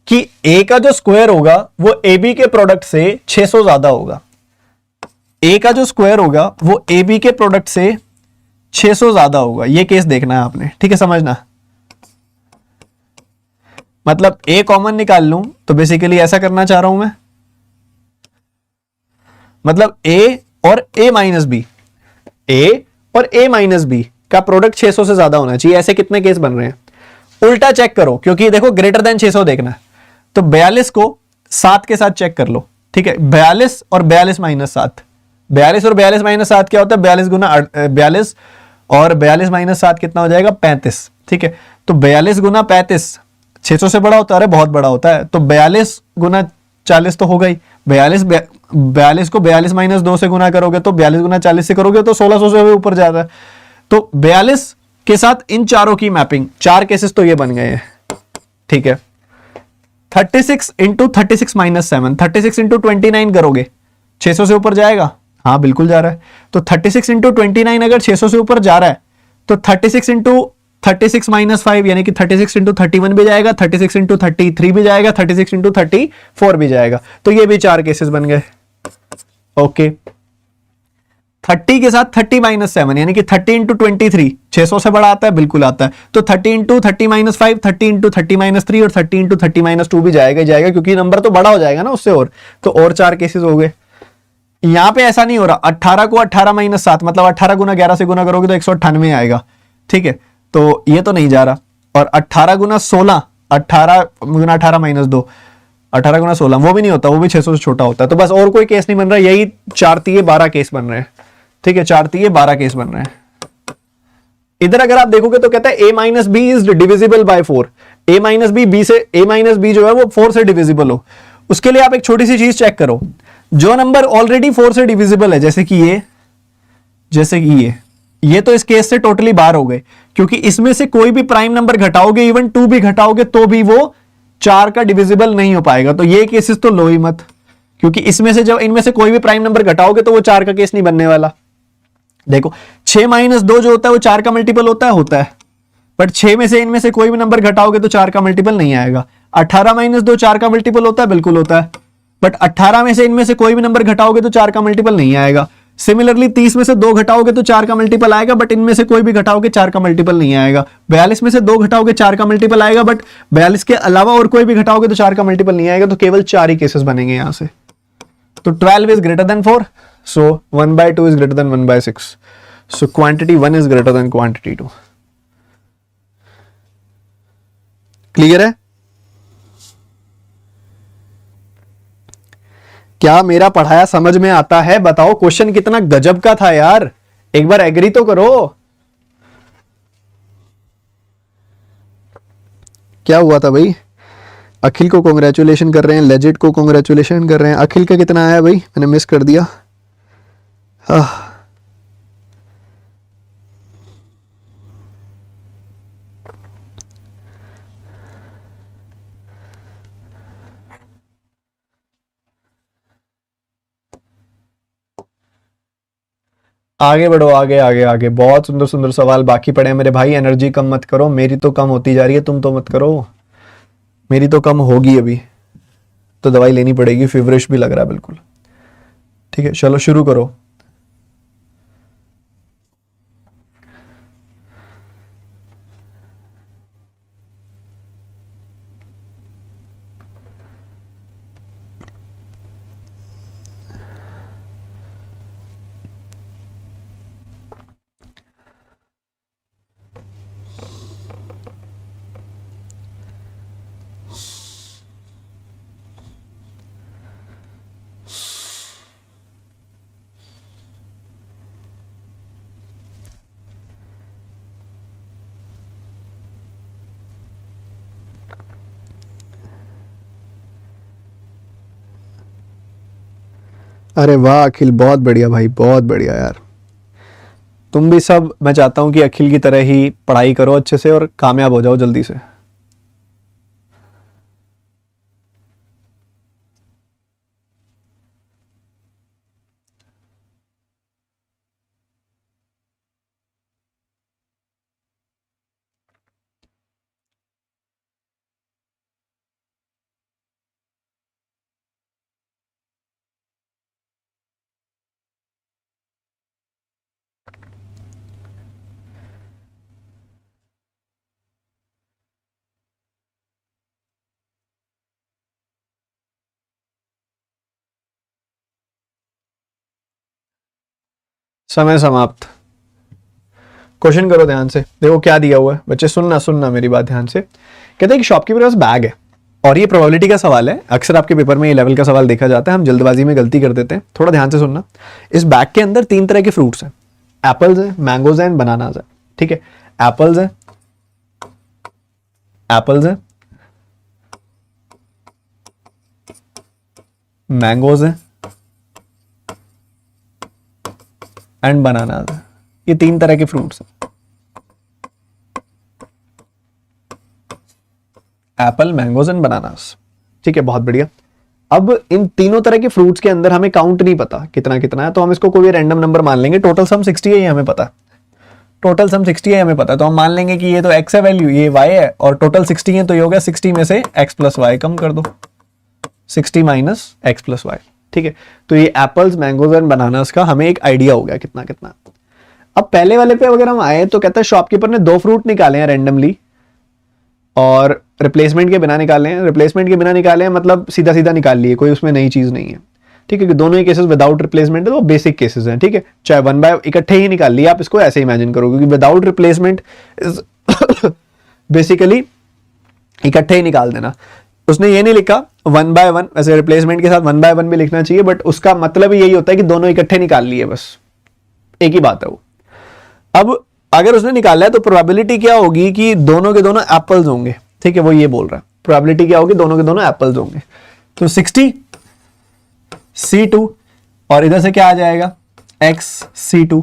कि ए का जो स्क्वायर होगा वो ए बी के प्रोडक्ट से 600 ज्यादा होगा, ए का जो स्क्वायर होगा वो ए बी के प्रोडक्ट से 600 ज्यादा होगा, ये केस देखना है आपने, ठीक है, समझना। मतलब ए कॉमन निकाल लूं तो बेसिकली ऐसा करना चाह रहा हूं मैं, मतलब ए और ए माइनस बी, ए और ए माइनस बी का प्रोडक्ट 600 से ज्यादा होना चाहिए। ऐसे कितने केस बन रहे हैं, उल्टा चेक करो, क्योंकि देखो ग्रेटर देन 600 देखना है। तो 42 को 7 के साथ चेक कर लो, ठीक है, 42 और 42 माइनस 7, 42 और 42 माइनस 7 क्या होता है, 42 गुना 42 और 42 माइनस 7 कितना हो जाएगा, 35, ठीक है। तो 42 गुना 35 600 से बड़ा होता है, अरे बहुत बड़ा होता है। तो 42 गुना 40 तो हो गई, 42 को 42 माइनस 2 से गुना करोगे तो 42 गुना 40 से करोगे तो 1600 से ऊपर जाता है। तो 42 के साथ इन चारों की मैपिंग, 4 केसेस तो ये बन गए हैं, ठीक है। 36 इंटू 36 माइनस 7, 36 इंटू 29 करोगे 600 से ऊपर जाएगा, हाँ बिल्कुल जा रहा है। तो 36 इंटू 29 अगर 600 से ऊपर जा रहा है तो 36 इंटू 36 माइनस 5 यानी कि 36 इंटू 31 भी जाएगा, 36 इंटू 33 भी जाएगा, 36 इंटू 34 भी जाएगा। तो ये भी 4 केसेस बन गए, ओके। 30 के साथ 30 माइनस 7 यानी कि 30 इंटू 23 600 से बड़ा आता है, बिल्कुल आता है। तो 30 इंटू 30 माइनस 5, 30 इंटू 30 माइनस 3 और 30 इंटू 30 माइनस 2 भी जाएगा ही जाएगा, क्योंकि नंबर तो बड़ा हो जाएगा ना उससे, और 4 केसेस हो गए। यहां पे ऐसा नहीं हो रहा, 18 को 18 माइनस 7 मतलब 18 गुना 11 से गुना करोगे तो 198 आएगा, ठीक है। तो ये तो नहीं जा रहा। और 18 गुना 16, 18 गुना 18 माइनस 2, 18 गुना 16 वो भी नहीं होता, वो भी 600 से छोटा होता है। तो बस और कोई केस नहीं बन रहा, यही 4 तिये 12 केस बन रहे हैं, ठीक है, 4 तिये 12 केस बन रहे हैं। इधर अगर आप देखोगे तो कहता है a minus B is divisible by 4, a minus B से a माइनस बी जो है वो 4 से डिविजिबल हो। उसके लिए आप एक छोटी सी चीज चेक करो, जो नंबर ऑलरेडी 4 से डिविजिबल है, जैसे कि ये तो इस केस से टोटली बाहर हो गए, क्योंकि इसमें से कोई भी प्राइम नंबर घटाओगे, इवन 2 भी घटाओगे तो भी वो 4 का डिविजिबल नहीं हो पाएगा। तो ये केसेस तो लो ही मत, क्योंकि इसमें से जब इनमें से कोई भी प्राइम नंबर घटाओगे तो वो 4 का केस नहीं बनने वाला। देखो 6 माइनस 2 जो होता है वो 4 का मल्टीपल होता है, बट 6 में से इनमें से कोई भी नंबर घटाओगे तो 4 का मल्टीपल नहीं आएगा। 18 माइनस 2 4 का मल्टीपल होता है, बिल्कुल होता है। बट 18 में से इनमें से कोई भी नंबर घटाओगे तो 4 का मल्टीपल नहीं आएगा। सिमिलरली 30 में से 2 घटाओगे तो 4 का मल्टीपल आएगा, बट इनमें से कोई भी घटाओगे 4 का मल्टीपल नहीं आएगा। 42 में से 2 घटाओगे 4 का मल्टीपल आएगा, बट 42 के अलावा और कोई भी घटाओगे तो 4 का मल्टीपल नहीं आएगा। तो केवल 4 ही केसेस बनेंगे यहां से। तो 12 is greater then 4, so 1/2 is greater then 1/6, so quantity 1 is greater then quantity 2। Clear है? क्या मेरा पढ़ाया समझ में आता है? बताओ, क्वेश्चन कितना गजब का था यार, एक बार एग्री तो करो। क्या हुआ था भाई? अखिल को कॉन्ग्रेचुलेशन कर रहे हैं, लेजिट को कॉन्ग्रेचुलेशन कर रहे हैं। अखिल का कितना आया भाई? मैंने मिस कर दिया। आगे बढ़ो, आगे आगे आगे। बहुत सुंदर सुंदर सवाल बाकी पड़े हैं मेरे भाई। एनर्जी कम मत करो, मेरी तो कम होती जा रही है, तुम तो मत करो। मेरी तो कम होगी अभी, तो दवाई लेनी पड़ेगी, फीवरिश भी लग रहा है बिल्कुल। ठीक है, चलो शुरू करो। अरे वाह अखिल, बहुत बढ़िया भाई, बहुत बढ़िया यार। तुम भी सब, मैं चाहता हूं कि अखिल की तरह ही पढ़ाई करो अच्छे से और कामयाब हो जाओ जल्दी से। समय समाप्त। क्वेश्चन करो ध्यान से, देखो क्या दिया हुआ है। बच्चे सुनना सुनना मेरी बात ध्यान से। कहते हैं कि शॉपकीपर के पास बैग है और ये प्रोबेबिलिटी का सवाल है। अक्सर आपके पेपर में ये लेवल का सवाल देखा जाता है, हम जल्दबाजी में गलती कर देते हैं। थोड़ा ध्यान से सुनना। इस बैग के अंदर 3 तरह के फ्रूट्स हैं, एप्पल्स हैं, मैंगोज हैं, बनानाज हैं। ठीक है, एप्पल्स हैं, एप्पल्स हैं, मैंगोज हैं एंड बनानाज हैं। ये 3 तरह के फ्रूट्स हैं, एप्पल, मैंगोज एंड बनानास। ठीक है, बहुत बढ़िया। अब इन तीनों तरह के फ्रूट्स के अंदर हमें काउंट नहीं पता कितना कितना है, तो हम इसको कोई रैंडम नंबर मान लेंगे। टोटल सम 60 है, ये हमें पता है। टोटल सम 60 है हमें पता है, तो हम मान लेंगे कि ये तो x है वैल्यू, ये y है, और टोटल 60 है, तो ये हो गया 60 में से x प्लस वाई कम कर दो, 60 माइनस x प्लस वाई। ठीक है, तो ये एप्पल्स, मैंगोज एंड बनानास का हमें एक आइडिया हो गया कितना कितना। अब पहले वाले पे अगर हम आए तो कहता है शॉपकीपर ने 2 फ्रूट निकाले हैं रैंडमली और रिप्लेसमेंट के बिना निकाले हैं। रिप्लेसमेंट के बिना निकाले हैं मतलब सीधा सीधा निकाल लिए, कोई उसमें नई चीज नहीं है। ठीक है, कि दोनों ही केसेस विदाउट रिप्लेसमेंट है, तो बेसिक केसेस हैं। ठीक है, चाहे 1/, इकट्ठे ही निकाल लिए, आप इसको ऐसे इमेजिन करो, क्योंकि विदाउट रिप्लेसमेंट इज बेसिकली इकट्ठे ही निकाल देना। उसने ये नहीं लिखा 1/1, वैसे रिप्लेसमेंट के साथ 1/1 भी लिखना चाहिए, बट उसका मतलब यही होता है कि दोनों इकट्ठे निकाल लिए, बस एक ही बात है वो। अब अगर उसने निकाला है तो प्रोबेबिलिटी क्या होगी कि दोनों के दोनों एप्पल्स होंगे। ठीक है, वो ये बोल रहा है, प्रोबेबिलिटी क्या होगी, दोनों के दोनों एप्पल्स होंगे। तो 60 C2 और इधर से क्या आ जाएगा x C2,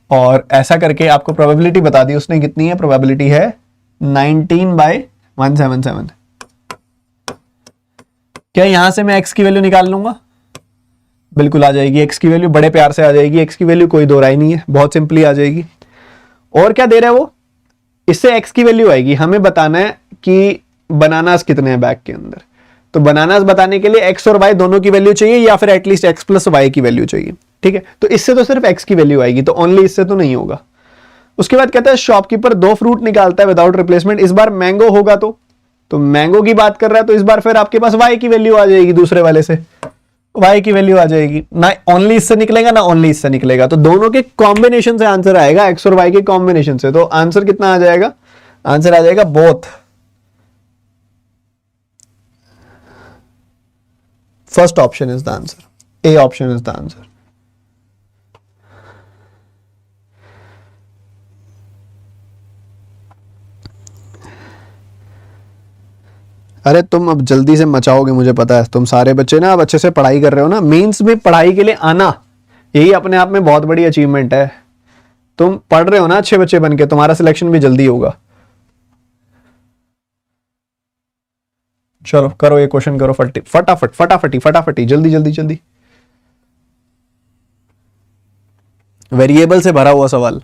और ऐसा करके आपको प्रोबेबिलिटी बता दी उसने कितनी है। प्रोबेबिलिटी है 19/177। क्या यहां से मैं x की वैल्यू निकाल लूंगा? बिल्कुल आ जाएगी, x की वैल्यू बड़े प्यार से आ जाएगी। x की वैल्यू कोई दो राय नहीं है, बहुत सिंपली आ जाएगी। और क्या दे रहा है वो, इससे x की वैल्यू आएगी। हमें बताना है कि बनानास कितने हैं बैग के अंदर, तो बनानास बताने के लिए एक्स और वाई दोनों की वैल्यू चाहिए या फिर एटलीस्ट एक्स प्लस वाई की वैल्यू चाहिए, ठीक है। तो इससे तो सिर्फ एक्स की वैल्यू आएगी, तो ओनली इससे तो नहीं होगा। उसके बाद कहता है शॉपकीपर 2 फ्रूट निकालता है विदाउट रिप्लेसमेंट, इस बार मैंगो होगा तो मैंगो की बात कर रहा है, तो इस बार फिर आपके पास वाई की वैल्यू आ जाएगी, दूसरे वाले से वाई की वैल्यू आ जाएगी, ना ओनली इससे निकलेगा ना ओनली इससे निकलेगा, तो दोनों के कॉम्बिनेशन से आंसर आएगा, एक्स और वाई के कॉम्बिनेशन से। तो आंसर कितना आ जाएगा, आंसर आ जाएगा both. First option is the answer, A option is the answer. अरे तुम अब जल्दी से मचाओगे, मुझे पता है तुम सारे बच्चे ना अब अच्छे से पढ़ाई कर रहे हो ना। मेंस में पढ़ाई के लिए आना यही अपने आप में बहुत बड़ी अचीवमेंट है। तुम पढ़ रहे हो ना अच्छे बच्चे बनके, तुम्हारा सिलेक्शन भी जल्दी होगा। चलो करो ये क्वेश्चन करो, फटाफट फटाफटी फटाफटी, जल्दी जल्दी जल्दी। वेरिएबल से भरा हुआ सवाल।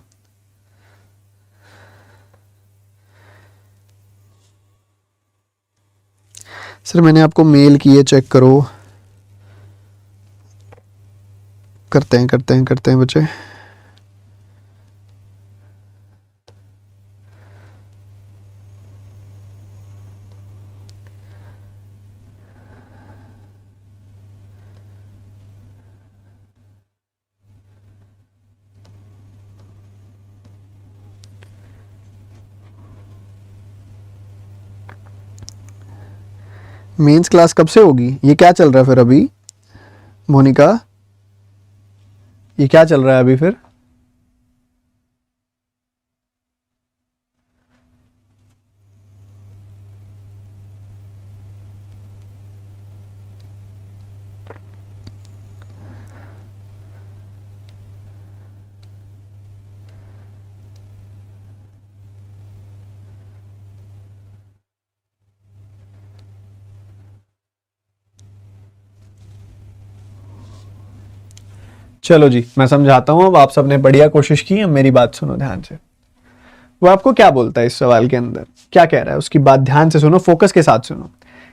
सर मैंने आपको मेल किए, चेक करो। करते हैं बच्चे। मेंस क्लास कब से होगी? ये क्या चल रहा है फिर अभी मोनिका, ये क्या चल रहा है अभी फिर? चलो जी मैं समझाता हूं। अब आप सबने बढ़िया कोशिश की, अब मेरी बात सुनो ध्यान से। वो आपको क्या बोलता है इस सवाल के अंदर, क्या कह रहा है उसकी बात ध्यान से सुनो, फोकस के साथ सुनो।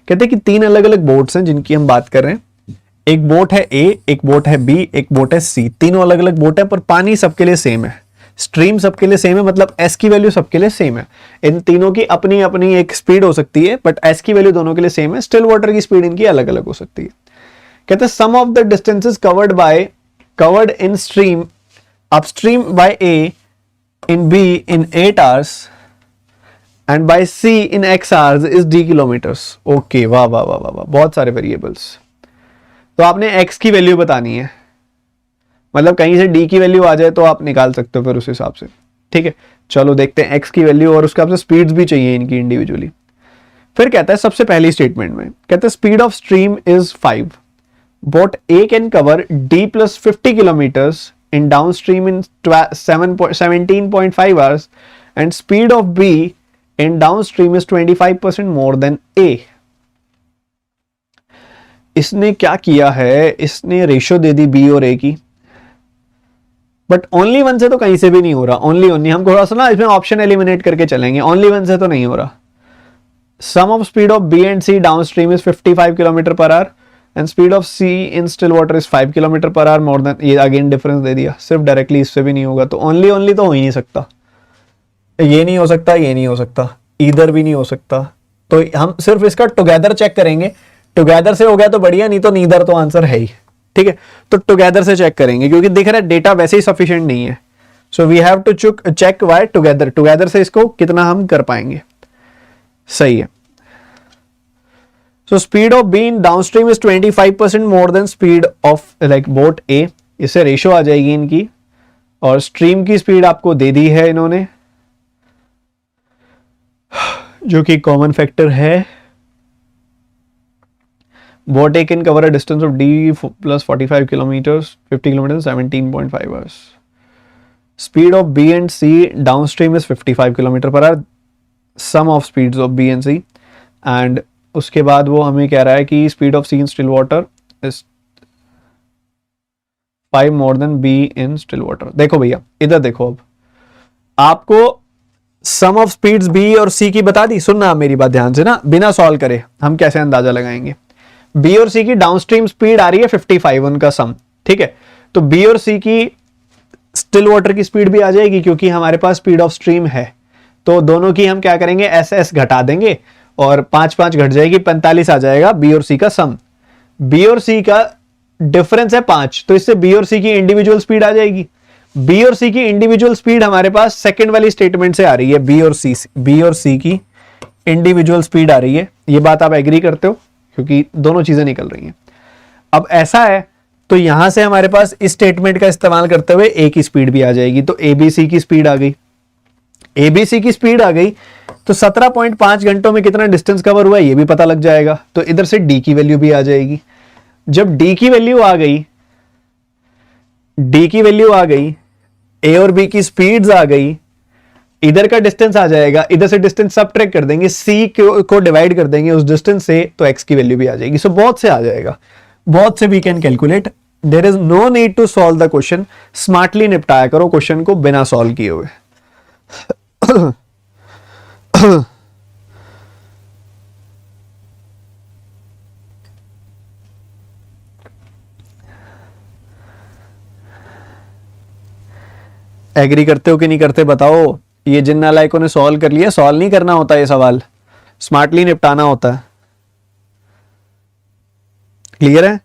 कहते हैं कि 3 अलग अलग बोट्स हैं जिनकी हम बात कर रहे हैं। एक बोट है ए, एक बोट है बी, एक बोट है सी। तीनों अलग अलग बोट है पर पानी सबके लिए सेम है, स्ट्रीम सबके लिए सेम है, मतलब एस की वैल्यू सबके लिए सेम है। इन तीनों की अपनी अपनी एक स्पीड हो सकती है बट एस की वैल्यू दोनों के लिए सेम है। स्टिल वाटर की स्पीड इनकी अलग अलग हो सकती है। कहते हैं sum of the distances covered in stream upstream by A in B in 8 hours and by C in X hours is D kilometers। Okay, वाह वाह वाह वाह, बहुत सारे वेरिएबल्स। तो आपने X की वैल्यू बतानी है, मतलब कहीं से D की वैल्यू आ जाए तो आप निकाल सकते हो फिर उस हिसाब से, ठीक है। चलो देखते हैं X की वैल्यू, और उसके हिसाब से स्पीड्स भी चाहिए इनकी इंडिविजुअली। फिर कहता है सबसे पहली स्टेटमेंट में कहता है speed of stream is 5। Boat A can cover D plus 50 kilometers in downstream in 17.5 hours and speed of B in downstream is 25% more than A। इसने क्या किया है, इसने रेशो दे दी B और A की, बट ओनली वन से तो कहीं से भी नहीं हो रहा। ओनली हम थोड़ा सा ना इसमें ऑप्शन एलिमिनेट करके चलेंगे, ओनली वन से तो नहीं हो रहा। Sum of speed of B and C downstream is 55 kilometre per hour and speed of C in still water is 5 kilometre per hour more than. ये अगेन डिफरेंस दे दिया, सिर्फ डायरेक्टली इससे भी नहीं होगा, तो ओनली तो हो ही नहीं सकता। ये नहीं हो सकता, ये नहीं हो सकता, इधर भी नहीं हो सकता। तो हम सिर्फ इसका टुगेदर चेक करेंगे, टुगेदर से हो गया तो बढ़िया, नहीं तो नीदर तो आंसर है ही, ठीक है। तो टुगेदर से चेक करेंगे क्योंकि दिख रहा है डेटा वैसे ही सफिशिएंट नहीं है, so we have to check Y together से इसको कितना हम कर पाएंगे। सही है। So speed of B in downstream is 25% more than speed of like boat A। इससे रेशो आ जाएगी इनकी, और स्ट्रीम की स्पीड आपको दे दी है इन्होंने, जो कि कॉमन फैक्टर है। Boat A can cover a distance of D plus 45 kilometers, 50 kilometers, 17.5 hours। Speed of B and C downstream is 55 kilometer per hour। Sum of speeds of B and C, and उसके बाद वो हमें कह रहा है कि speed of C in still water is 5 more than B in still water. देखो भैया इधर देखो, अब आपको सम ऑफ स्पीड्स बी और सी की बता दी। सुनना मेरी बात ध्यान से ना, बिना सॉल्व करे हम कैसे अंदाजा लगाएंगे। बी और सी की डाउनस्ट्रीम स्पीड आ रही है 55 उनका सम, ठीक है। तो बी और सी की स्टिल वाटर की स्पीड भी आ जाएगी क्योंकि हमारे पास स्पीड ऑफ स्ट्रीम है। तो दोनों की हम क्या करेंगे, एस एस घटा देंगे और 5 5 घट जाएगी, 45 आ जाएगा बी और सी का सम। बी और सी का डिफरेंस है 5, तो इससे बी और सी की इंडिविजुअल स्पीड आ जाएगी। बी और सी की इंडिविजुअल स्पीड हमारे पास सेकंड वाली स्टेटमेंट से आ रही है, बी और सी की इंडिविजुअल स्पीड आ रही है। ये बात आप एग्री करते हो, क्योंकि दोनों चीजें निकल रही हैं। अब ऐसा है तो यहां से हमारे पास इस स्टेटमेंट का इस्तेमाल करते हुए ए की स्पीड भी आ जाएगी। तो एबीसी की स्पीड आ गई, एबीसी की स्पीड आ गई, तो 17.5 घंटों में कितना डिस्टेंस कवर हुआ है ये भी पता लग जाएगा। तो इधर से डी की वैल्यू भी आ जाएगी। जब डी की वैल्यू आ गई, डी की वैल्यू आ गई, ए और बी की स्पीड्स आ गई, इधर का डिस्टेंस आ जाएगा, इधर से डिस्टेंस सबट्रैक्ट कर देंगे, सी को डिवाइड कर देंगे उस डिस्टेंस से, तो एक्स की वैल्यू भी आ जाएगी। सो बहुत से आ जाएगा, बहुत से we can calculate. There is no need to solve the question, smartly निपटाया करो क्वेश्चन को बिना सॉल्व किए हुए। एग्री करते हो कि नहीं करते बताओ। ये जिन नालायकों ने सॉल्व कर लिया, सॉल्व नहीं करना होता ये सवाल, स्मार्टली निपटाना होता है। क्लियर है?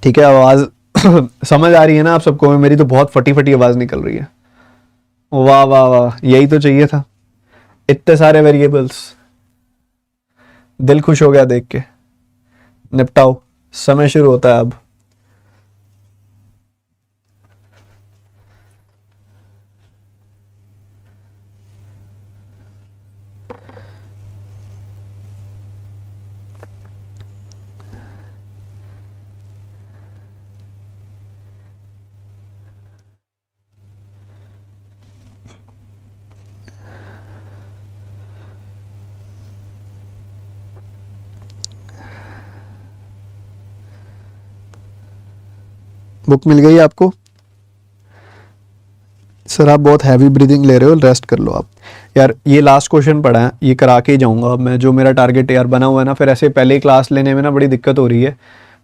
ठीक है, आवाज समझ आ रही है ना आप सबको? मेरी तो बहुत फटी फटी आवाज निकल रही है। वाह वाह वाह, यही तो चाहिए था, इतने सारे वेरिएबल्स, दिल खुश हो गया देख के। निपटाओ, समय शुरू होता है अब। बुक मिल गई आपको? सर आप बहुत हैवी ब्रीदिंग ले रहे हो, रेस्ट कर लो आप। यार ये लास्ट क्वेश्चन पढ़ा है, ये करा के ही जाऊंगा अब मैं, जो मेरा टारगेट यार बना हुआ है ना। फिर ऐसे पहले ही क्लास लेने में ना बड़ी दिक्कत हो रही है,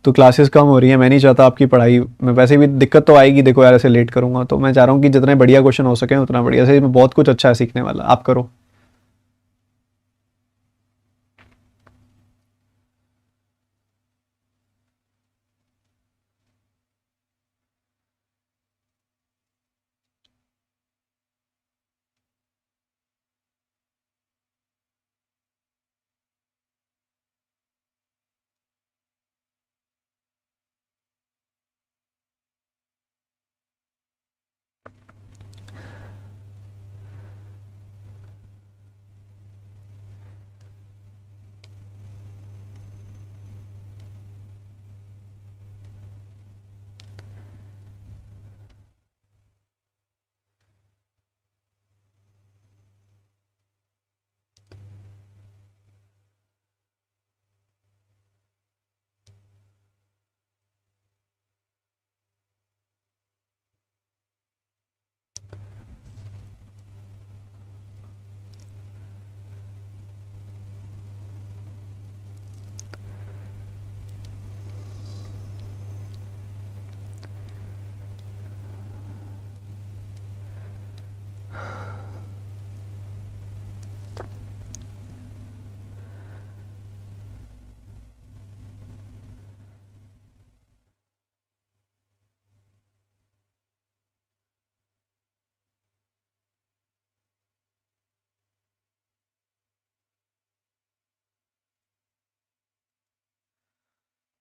तो क्लासेस कम हो रही है। मैं नहीं चाहता आपकी पढ़ाई में, वैसे भी दिक्कत तो आएगी, देखो यार ऐसे लेट करूंगा तो। मैं चाह रहा हूँ कि जितने बढ़िया क्वेश्चन हो सके उतना बढ़िया से, बहुत कुछ अच्छा है सीखने वाला, आप करो।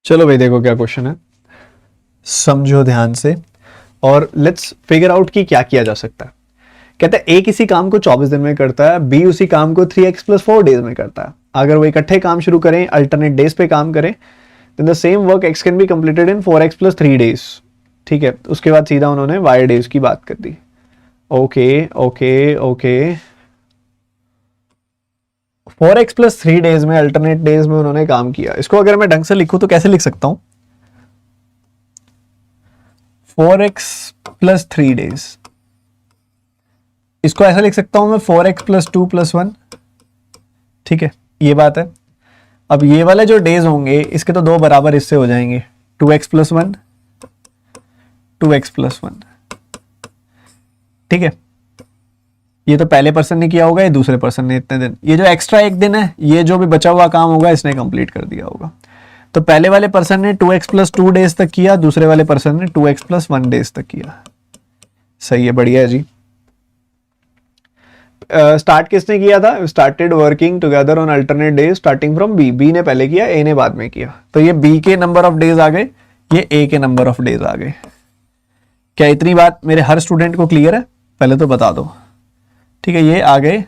चलो भाई देखो क्या क्वेश्चन है, समझो ध्यान से और लेट्स फिगर आउट कि क्या किया जा सकता है। कहता है ए किसी काम को 24 दिन में करता है, बी उसी काम को 3x+4 डेज में करता है। अगर वो इकट्ठे काम शुरू करें, अल्टरनेट डेज पे काम करें, then the same work x can be completed in 4x+3 days. ठीक है, उसके बाद सीधा उन्होंने y डेज की बात कर दी। Okay okay okay, 4x+3 days में, अल्टरनेट डेज में उन्होंने काम किया। इसको अगर मैं ढंग से लिखूं तो कैसे लिख सकता हूं? 4x+3 डेज, इसको ऐसा लिख सकता हूं मैं 4x+2+1 ठीक है, ये बात है। अब ये वाले जो डेज होंगे इसके तो दो बराबर हिस्से हो जाएंगे, 2x+1, 2x+1, ठीक है। ये तो पहले पर्सन ने किया होगा, ये दूसरे पर्सन ने इतने दिन, ये जो एक्स्ट्रा एक दिन है ये जो भी बचा हुआ काम होगा इसने कंप्लीट कर दिया होगा। तो पहले वाले पर्सन ने 2x+2 डेज तक किया, दूसरे वाले पर्सन ने 2x+1 डेज तक किया। सही है, बढ़िया है जी। स्टार्ट किसने किया था? Started working together on alternate days starting from B. B ने पहले किया, ए ने बाद में किया। तो ये बी के नंबर ऑफ डेज आ गए, ये ए के नंबर ऑफ डेज आ गए। क्या इतनी बात मेरे हर स्टूडेंट को क्लियर है? पहले तो बता दो, ठीक है। ये आ गए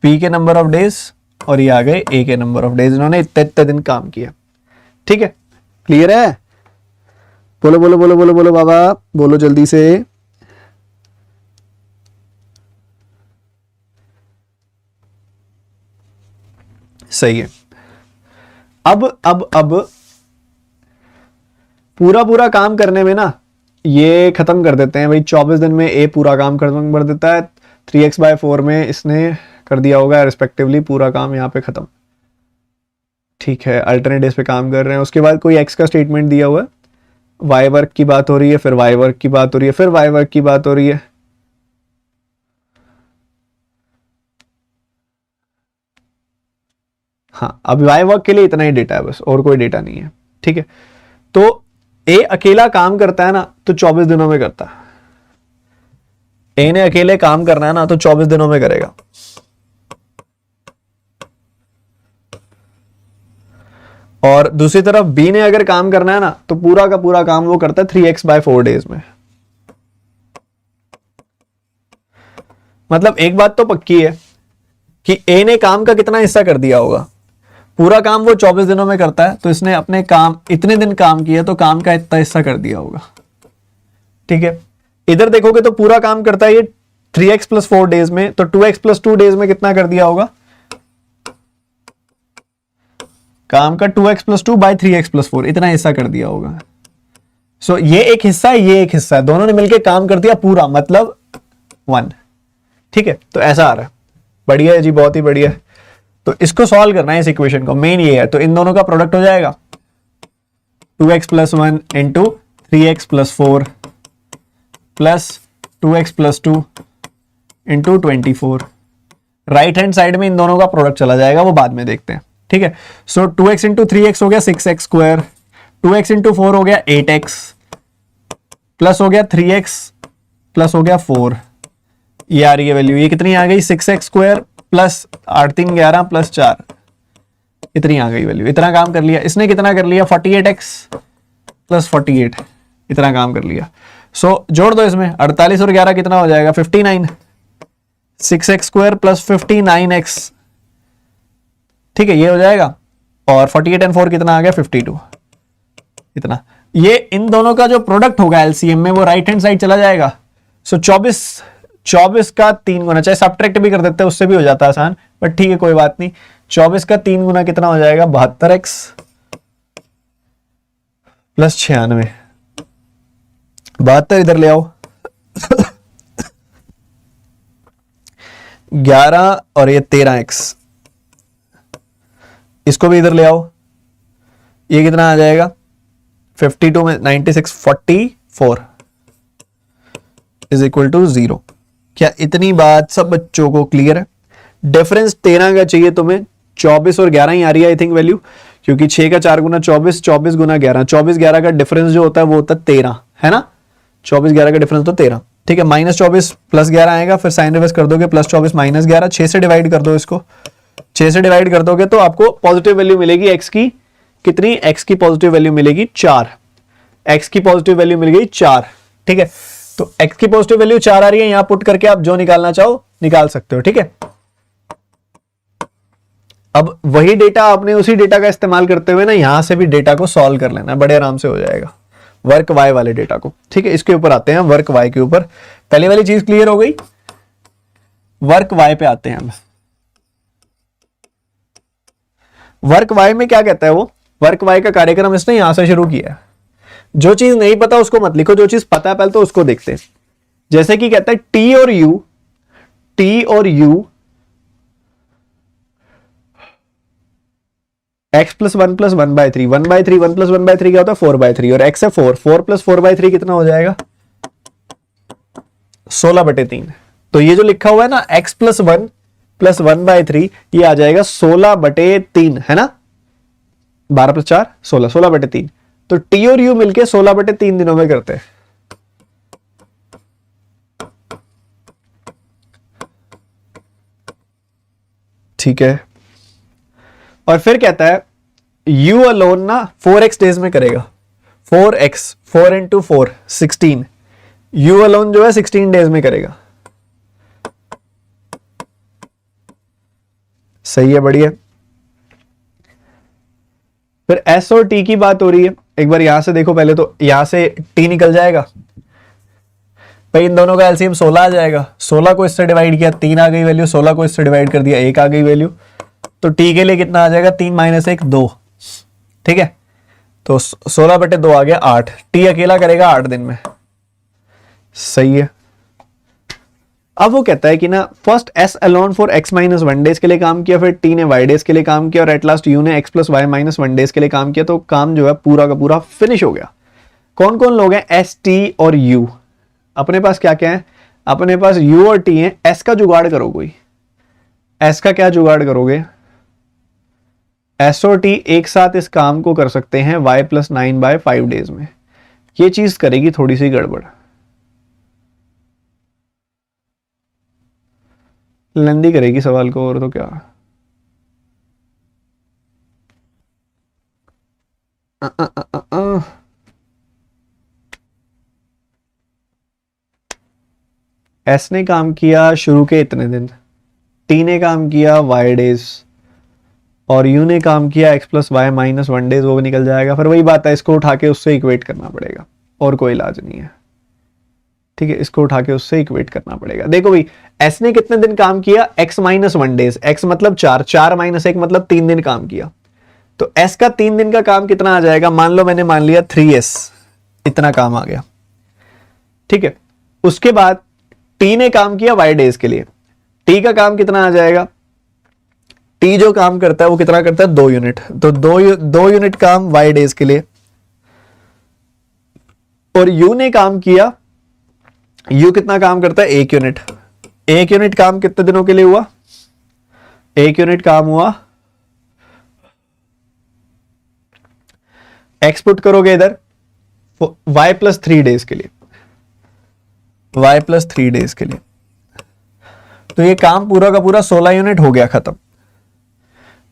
पी के नंबर ऑफ डेज और ये आ गए ए के नंबर ऑफ डेज। इन्होंने इतने इतने दिन काम किया, ठीक है। क्लियर है? बोलो बोलो बोलो बोलो बोलो बाबा, बोलो जल्दी से। सही है। अब पूरा पूरा काम करने में ना ये खत्म कर देते हैं भाई। 24 दिन में ए पूरा काम खत्म कर देता है, 3x/4 में इसने कर दिया होगा रिस्पेक्टिवली पूरा काम यहाँ पे खत्म, ठीक है। अल्टरनेट डेज पे काम कर रहे हैं। उसके बाद कोई एक्स का स्टेटमेंट दिया हुआ है, वाई वर्क की बात हो रही है, फिर वाई वर्क की बात हो रही है, फिर वाई वर्क की बात हो रही है। हाँ, अब वाई वर्क के लिए इतना ही डेटा है बस, और कोई डेटा नहीं है, ठीक है। तो ए अकेला काम करता है ना तो 24 दिनों में करता है। ए ने अकेले काम करना है ना तो 24 दिनों में करेगा। और दूसरी तरफ बी ने अगर काम करना है ना तो पूरा का पूरा काम वो करता है 3x/4 डेज में। मतलब एक बात तो पक्की है कि ए ने काम का कितना हिस्सा कर दिया होगा। पूरा काम वो 24 दिनों में करता है, तो इसने अपने काम इतने दिन काम किया तो काम का इतना हिस्सा कर दिया होगा, ठीक है। इधर देखोगे तो पूरा काम करता है ये 3x+4 डेज में, तो 2x+2 डेज में कितना कर दिया होगा काम का? 2x+2/3x+4 इतना हिस्सा कर दिया होगा। सो ये एक हिस्सा है, ये एक हिस्सा है, दोनों ने मिलकर काम कर दिया पूरा, मतलब 1, ठीक है। तो ऐसा आ रहा है, बढ़िया है जी, बहुत ही बढ़िया है। तो इसको सॉल्व करना है, इस इक्वेशन को, मेन ये है। तो इन दोनों का प्रोडक्ट हो जाएगा 2x+1 into 3x+4 plus 2x+2 into 24। Right hand side में इन दोनों का प्रोडक्ट चला जाएगा, वो बाद में देखते हैं, ठीक है। सो 2x इंटू 3x हो गया 6x², 2x इंटू 4 हो गया 8x, प्लस हो गया 3x प्लस हो गया 4। ये आ रही है वैल्यू, ये कितनी आ गई? 6x² प्लस 8 3 11 प्लस 4, इतनी आ गई वैल्यू। इतना काम कर लिया इसने। कितना कर लिया? 48x प्लस 48, इतना काम कर लिया। सो जोड़ दो इसमें, 48 और 11 कितना हो जाएगा? 59। 6x² प्लस 59x, ठीक है, ये हो जाएगा। और 48 और 4 कितना आ गया? 52, इतना। ये इन दोनों का जो प्रोडक्ट होगा एलसीएम में वो राइट हैंड साइड चला जाएगा। सो 24 का 3 गुना, चाहे सब्ट्रैक्ट भी कर देते हैं उससे भी हो जाता है आसान, बट ठीक है कोई बात नहीं। 24 का 3 गुना कितना हो जाएगा? 72x plus 96। 72 इधर ले आओ 11 और ये 13x, इसको भी इधर ले आओ। ये कितना आ जाएगा? 52 में 96, 44 इज इक्वल टू 0। क्या इतनी बात सब बच्चों को क्लियर है? डिफरेंस 13 का चाहिए तुम्हें, 24 और 11 ही आ रही है आई थिंक वैल्यू, क्योंकि 6 का 4 गुना 24, 24 गुना 11, 24 11 का डिफरेंस जो होता है वो होता है 13, है ना। 24 11 का डिफरेंस तो 13, ठीक है। -24 प्लस 11 आएगा, फिर साइन रिवर्स कर दोगे, +24 -11, 6 से डिवाइड कर दो इसको। 6 से डिवाइड कर दोगे तो आपको पॉजिटिव वैल्यू मिलेगी एक्स की। कितनी? एक्स की पॉजिटिव वैल्यू मिलेगी 4। एक्स की पॉजिटिव वैल्यू मिल गई 4, ठीक है। तो x की पॉजिटिव वैल्यू 4 आ रही है, यहां पुट करके आप जो निकालना चाहो निकाल सकते हो, ठीक है। अब वही डेटा आपने उसी डेटा का इस्तेमाल करते हुए ना यहां से भी डेटा को सॉल्व कर लेना, बड़े आराम से हो जाएगा, वर्क वाई वाले डेटा को, ठीक है। इसके ऊपर आते हैं, वर्क वाई के ऊपर। पहले वाली चीज क्लियर हो गई, वर्क वाई पे आते हैं हम। वर्क वाई में क्या कहता है वो? वर्क वाई का कार्यक्रम इसने यहां से शुरू किया है। जो चीज नहीं पता उसको मत लिखो, जो चीज पता है पहले तो उसको देखते हैं। जैसे कि कहता है टी और you x plus 1 one by three क्या होता है 4/3 और x है 4 प्लस 4/3 कितना हो जाएगा 16/3। तो ये जो लिखा हुआ है ना x प्लस 1 ये आ जाएगा 16/3 है ना, 12 + 4 16 16/3। तो t और u मिलके 16/3 दिनों में करते हैं। ठीक है, और फिर कहता है u अलोन ना 4x डेज में करेगा। 4x 4 इंटू 4 16, u अलोन जो है 16 डेज में करेगा। सही है, बढ़िया। फिर s और t की बात हो रही है, एक बार यहां से देखो पहले, तो यहां से t निकल जाएगा भाई, इन दोनों का एलसीएम 16 आ जाएगा। 16 को इससे डिवाइड किया 3 आ गई वैल्यू, 16 को इससे डिवाइड कर दिया 1 आ गई वैल्यू। तो t के लिए कितना आ जाएगा 3 - 1 2। ठीक है, तो 16/2 आ गया 8। t अकेला करेगा 8 दिन में। सही है। अब वो कहता है कि ना first s alone for x - 1 days के लिए काम किया, फिर t ने y डेज के लिए काम किया और एट लास्ट u ने x + y - 1 डेज के लिए काम किया। तो काम जो है पूरा का पूरा फिनिश हो गया। कौन कौन लोग हैं s, t और u? अपने पास क्या क्या है, अपने पास u और t है। s का जुगाड़ करो कोई, s का क्या जुगाड़ करोगे? s और t एक साथ इस काम को कर सकते हैं y + 9/5 डेज में। ये चीज करेगी थोड़ी सी गड़बड़, लेंदी करेगी सवाल को, और तो क्या। एस ने काम किया शुरू के इतने दिन, टी ने काम किया वाई डेज और यू ने काम किया x + y - 1 डेज। वो भी निकल जाएगा। फिर वही बात है, इसको उठा के उससे इक्वेट करना पड़ेगा, और कोई इलाज नहीं है। ठीक है, इसको उठा के उससे इक्वेट करना पड़ेगा। देखो भाई, एस ने कितने दिन काम किया x - 1 डेज, x मतलब 4, 4 - 1 मतलब 3 दिन काम किया। तो s का 3 दिन का काम कितना आ जाएगा? मान लो मैंने मान लिया 3s, इतना काम आ गया। ठीक है, उसके बाद t ने काम किया y डेज के लिए, t का काम कितना आ जाएगा? t जो काम करता है वो कितना करता है 2 यूनिट, तो 2 यूनिट काम y डेज के लिए। और u ने काम किया, u कितना काम करता है 1 यूनिट। 1 यूनिट काम कितने दिनों के लिए हुआ? 1 यूनिट काम हुआ, x पुट करोगे इधर y + 3 डेज के लिए, y + 3 डेज के लिए। तो ये काम पूरा का पूरा 16 यूनिट हो गया खत्म।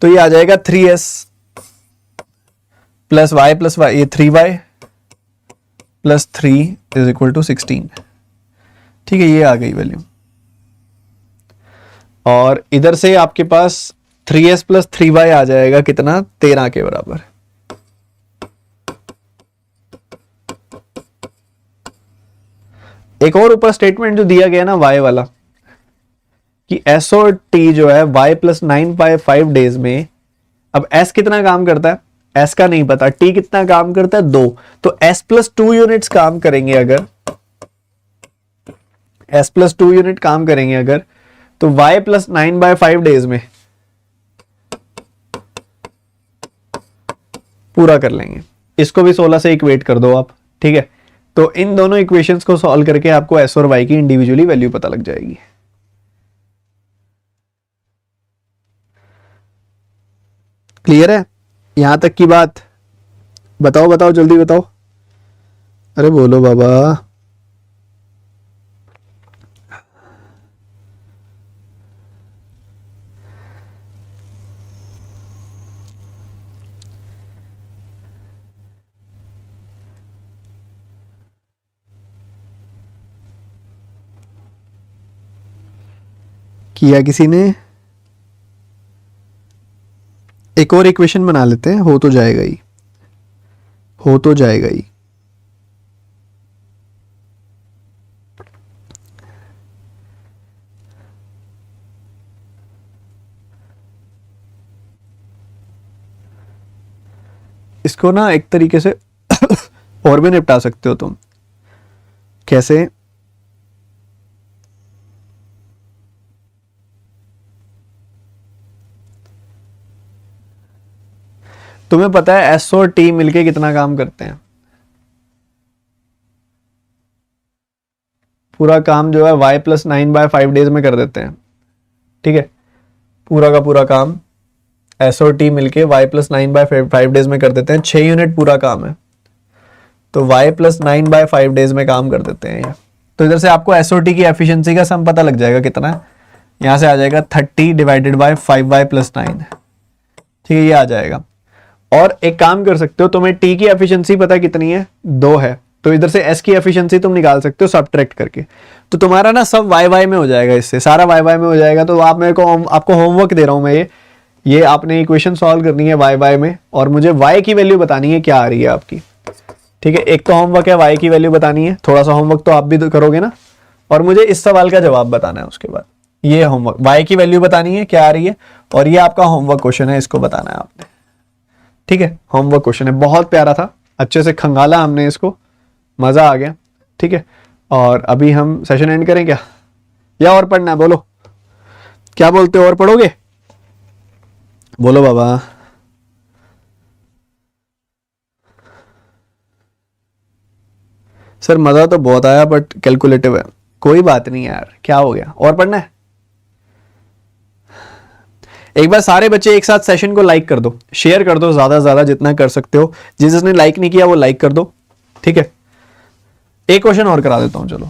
तो ये आ जाएगा 3s + y + y, ये 3y + 3 = 16। ठीक है, ये आ गई वैल्यू। और इधर से आपके पास 3s + 3y आ जाएगा कितना? 13 के बराबर। एक और ऊपर स्टेटमेंट जो दिया गया ना y वाला, कि s और t जो है y + 9/5 डेज में, अब s कितना काम करता है s का नहीं पता, t कितना काम करता है 2, तो s + 2 यूनिट्स काम करेंगे अगर, s + 2 यूनिट काम करेंगे अगर, तो y + 9/5 डेज में पूरा कर लेंगे। इसको भी 16 से इक्वेट कर दो आप। ठीक है, तो इन दोनों इक्वेशंस को सॉल्व करके आपको s और y की इंडिविजुअली वैल्यू पता लग जाएगी। क्लियर है यहां तक की बात? बताओ बताओ जल्दी बताओ, अरे बोलो बाबा। किया किसी ने? एक और इक्वेशन बना लेते हैं, हो तो जाएगा ही, हो तो जाएगा ही। इसको ना एक तरीके से और भी निपटा सकते हो तुम। कैसे? तुम्हें पता है एस और टी मिलके कितना काम करते हैं? पूरा काम जो है y प्लस 9/5 डेज में कर देते हैं, ठीक है। पूरा का पूरा काम एस और टी मिलके y प्लस 9/5 डेज में कर देते हैं। 6 यूनिट पूरा काम है, तो y प्लस 9/5 डेज में काम कर देते हैं ये। तो इधर से आपको एस और टी की एफिशिएंसी का सम पता लग जाएगा कितना है। यहां से आ जाएगा 30 डिवाइडेड बाय 5y प्लस 9, ठीक है, ये आ जाएगा। और एक काम कर सकते हो, तुम्हें टी की एफिशिएंसी पता कितनी है? 2 है, तो इधर से एस की एफिशिएंसी तुम निकाल सकते हो सब्ट्रैक्ट करके। तो तुम्हारा ना सब वाई वाई में हो जाएगा, इससे सारा वाई वाई में हो जाएगा। तो आप मेरे को आपको होमवर्क दे रहा हूं मैं, ये आपने इक्वेशन सॉल्व करनी है वाई वाई में, और मुझे वाई की वैल्यू बतानी है क्या आ रही है आपकी, ठीक है। एक तो होमवर्क है वाई की वैल्यू बतानी है, थोड़ा सा होमवर्क तो आप भी तो करोगे ना, और मुझे इस सवाल का जवाब बताना है। उसके बाद ये होमवर्क, वाई की वैल्यू बतानी है क्या आ रही है, और ये आपका होमवर्क क्वेश्चन है, इसको बताना है आपने, ठीक है। होमवर्क क्वेश्चन है, बहुत प्यारा था, अच्छे से खंगाला हमने इसको, मजा आ गया, ठीक है। और अभी हम सेशन एंड करें क्या, या और पढ़ना है? बोलो क्या बोलते हो, और पढ़ोगे? बोलो बाबा। सर मजा तो बहुत आया बट कैलकुलेटिव है। कोई बात नहीं यार, क्या हो गया, और पढ़ना है? एक बार सारे बच्चे एक साथ सेशन को लाइक कर दो, शेयर कर दो ज्यादा से ज्यादा जितना कर सकते हो। जिसने लाइक नहीं किया वो लाइक कर दो, ठीक है। एक क्वेश्चन और करा देता हूं, चलो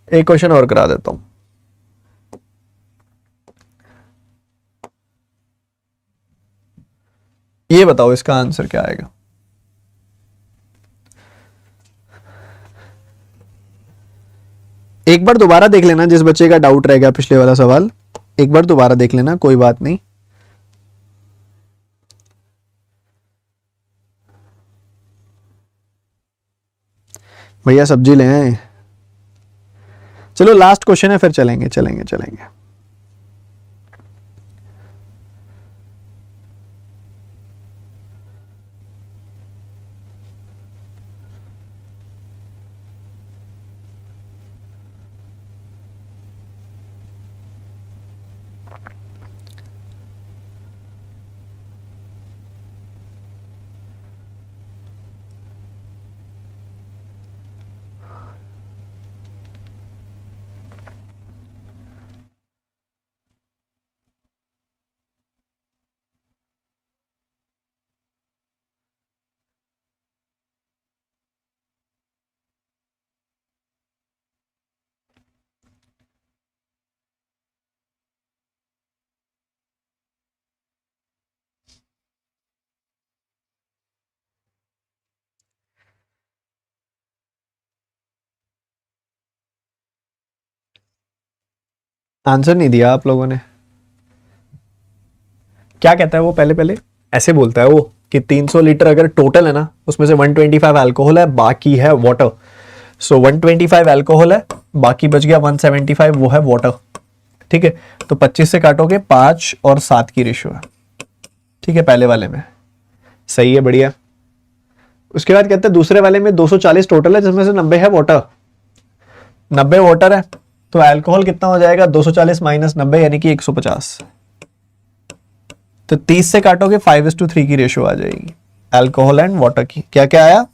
एक क्वेश्चन और करा देता हूं। ये बताओ इसका आंसर क्या आएगा? एक बार दोबारा देख लेना, जिस बच्चे का डाउट रह गया पिछले वाला सवाल, एक बार दोबारा देख लेना, कोई बात नहीं। भैया सब्जी ले आए। चलो लास्ट क्वेश्चन है, फिर चलेंगे चलेंगे चलेंगे। आंसर नहीं दिया आप लोगों ने। क्या कहता है वो? पहले पहले ऐसे बोलता है वो कि 300 लीटर अगर टोटल है ना, उसमें से 125 अल्कोहल है, बाकी है वाटर। सो 125 अल्कोहल है, बाकी बच गया 175, वो है वाटर, ठीक है। तो 25 से काटोगे 5 और 7 की रेशियो है, ठीक है, पहले वाले में। सही है, बढ़िया। उसके बाद कहते हैं दूसरे वाले में 240 टोटल है, जिसमें से 90 है वाटर। 90 वाटर है, तो अल्कोहल कितना हो जाएगा? 240 माइनस 90 यानी कि 150। तो 30 से काटोगे 5:3 की रेशियो आ जाएगी अल्कोहल एंड वाटर की। क्या क्या आया?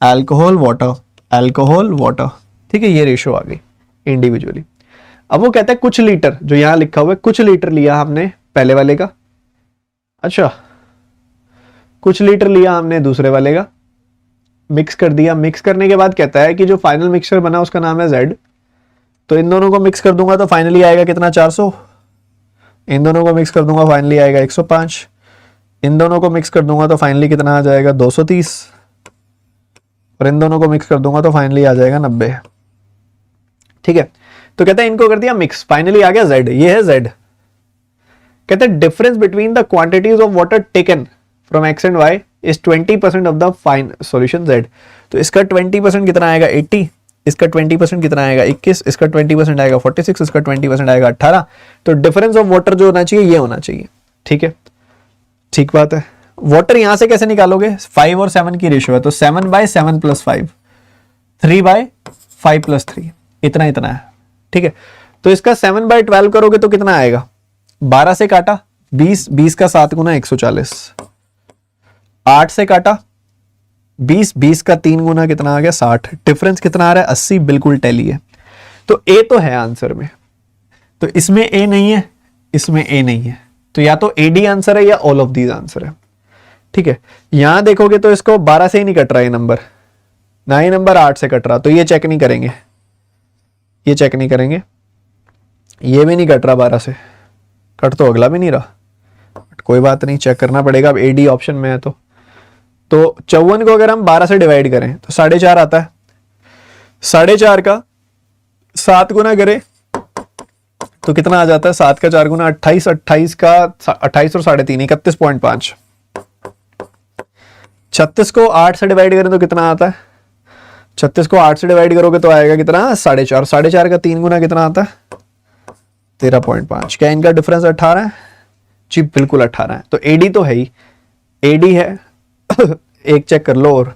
अल्कोहल वाटर, अल्कोहल वाटर, ठीक है, ये रेशियो आ गई इंडिविजुअली। अब वो कहता है कुछ लीटर, जो यहां लिखा हुआ है कुछ लीटर लिया हमने पहले वाले का, अच्छा कुछ लीटर लिया हमने दूसरे वाले का, मिक्स कर दिया। मिक्स करने के बाद कहता है कि जो फाइनल मिक्सचर बना उसका नाम है Z। तो इन दोनों को मिक्स कर दूंगा तो फाइनली आएगा कितना? 400। इन दोनों को मिक्स कर दूंगा फाइनली आएगा 105। इन दोनों को मिक्स कर दूंगा तो फाइनली कितना आ जाएगा? 230। और इन दोनों को मिक्स कर दूंगा तो फाइनली आ जाएगा 90, ठीक है। तो कहता है इनको कर दिया मिक्स, फाइनली आ गया Z, ये है Z। कहते हैं difference between the quantities of water taken from X and Y is 20% of the fine solution Z। तो इसका 20% कितना आएगा? 80। इसका 20% कितना आएगा? 21। इसका 20% आएगा 46। इसका 20% आएगा 18। तो डिफरेंस ऑफ वाटर जो होना चाहिए ये होना चाहिए, ठीक है, ठीक बात है। वाटर यहां से कैसे निकालोगे? 5 और 7 की रेशियो है, तो 7/7 + 5, 3/5 + 3, इतना इतना है, ठीक है। तो इसका 7/12 करोगे तो कितना आएगा? 12 से काटा 20 का 7 गुना 140, 8 से काटा 20 का 3 गुना कितना आ गया 60, डिफरेंस कितना आ रहा है 80, बिल्कुल टैली है। तो ए तो है आंसर में, तो इसमें ए नहीं है, इसमें ए नहीं है, तो या तो एडी आंसर है या ऑल ऑफ दीज आंसर है। ठीक है, यहां देखोगे तो इसको 12 से ही नहीं कट रहा है नंबर, ना ही नंबर 8 से कट रहा, तो ये चेक नहीं करेंगे, ये चेक नहीं करेंगे, ये भी नहीं कट रहा 12 से, कट तो अगला भी नहीं रहा, कोई बात नहीं, चेक करना पड़ेगा। अब एडी ऑप्शन में है तो 54 को अगर हम 12 से डिवाइड करें तो 4.5 आता है, 4.5 का 7 गुना करें तो कितना आ जाता है, 7 का 4 गुना 28, 28 का 28 और 3.5 31.5, 36 को 8 से डिवाइड करें तो कितना आता है, 36 को 8 से डिवाइड करोगे तो आएगा कितना 4.5, 4.5 का 3 गुना कितना आता है 13.5। क्या इनका डिफरेंस 18 है जी, बिल्कुल 18 है। तो एडी तो है ही, एडी है एक चेक कर लो और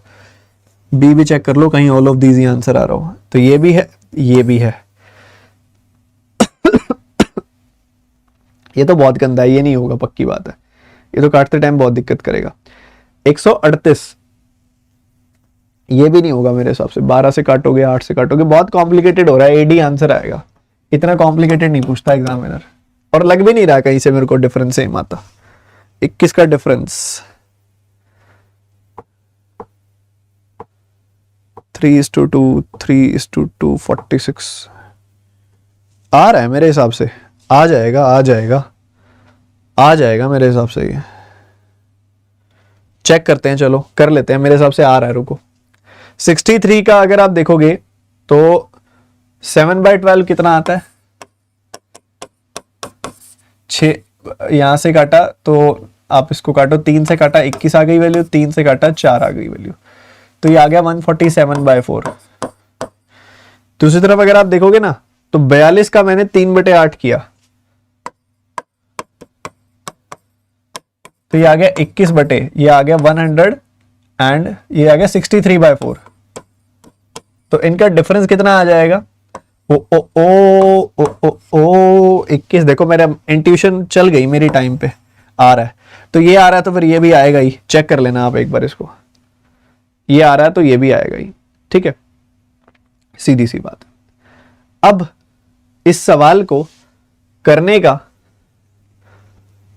बी भी चेक कर लो, कहीं ऑल ऑफ दीज ही आंसर आ रहा हो। तो ये भी है, ये भी है ये तो बहुत गंदा है, ये नहीं होगा, पक्की बात है, ये तो काटते टाइम बहुत दिक्कत करेगा। 138 ये भी नहीं होगा मेरे हिसाब से, 12 से काटोगे 8 से काटोगे, बहुत कॉम्प्लिकेटेड हो रहा है, एडी आंसर आएगा, इतना कॉम्प्लिकेटेड नहीं पूछता एग्जामिनर, और लग भी नहीं रहा कहीं से मेरे को डिफरेंस सेम आता। 21 का डिफरेंस 3:2, 3:2, 46 आ रहा है मेरे हिसाब से, आ जाएगा आ जाएगा आ जाएगा मेरे हिसाब से, ये चेक करते हैं, चलो कर लेते हैं, मेरे हिसाब से आ रहा है, रुको। 63 का अगर आप देखोगे तो 7/12 कितना आता है, 6 यहां से काटा तो आप इसको काटो, 3 से काटा 21 आ गई वैल्यू, 3 से काटा 4 आ गई वैल्यू, तो ये आ गया 147/4। दूसरी तरफ अगर आप देखोगे ना तो 42 का मैंने 3/8 किया, तो ये आ गया 21 बटे, ये आ गया 100 एंड ये आ गया 63/4। तो इनका डिफरेंस कितना आ जाएगा, ओ ओ ओ ओ ओ ओ 21। देखो मेरा इंट्यूशन चल गई मेरी टाइम पे, आ रहा है तो ये आ रहा है, तो फिर ये भी आएगा ही, चेक कर लेना आप एक बार इसको, ये आ रहा है तो ये भी आएगा ही, ठीक है, सीधी सी बात। अब इस सवाल को करने का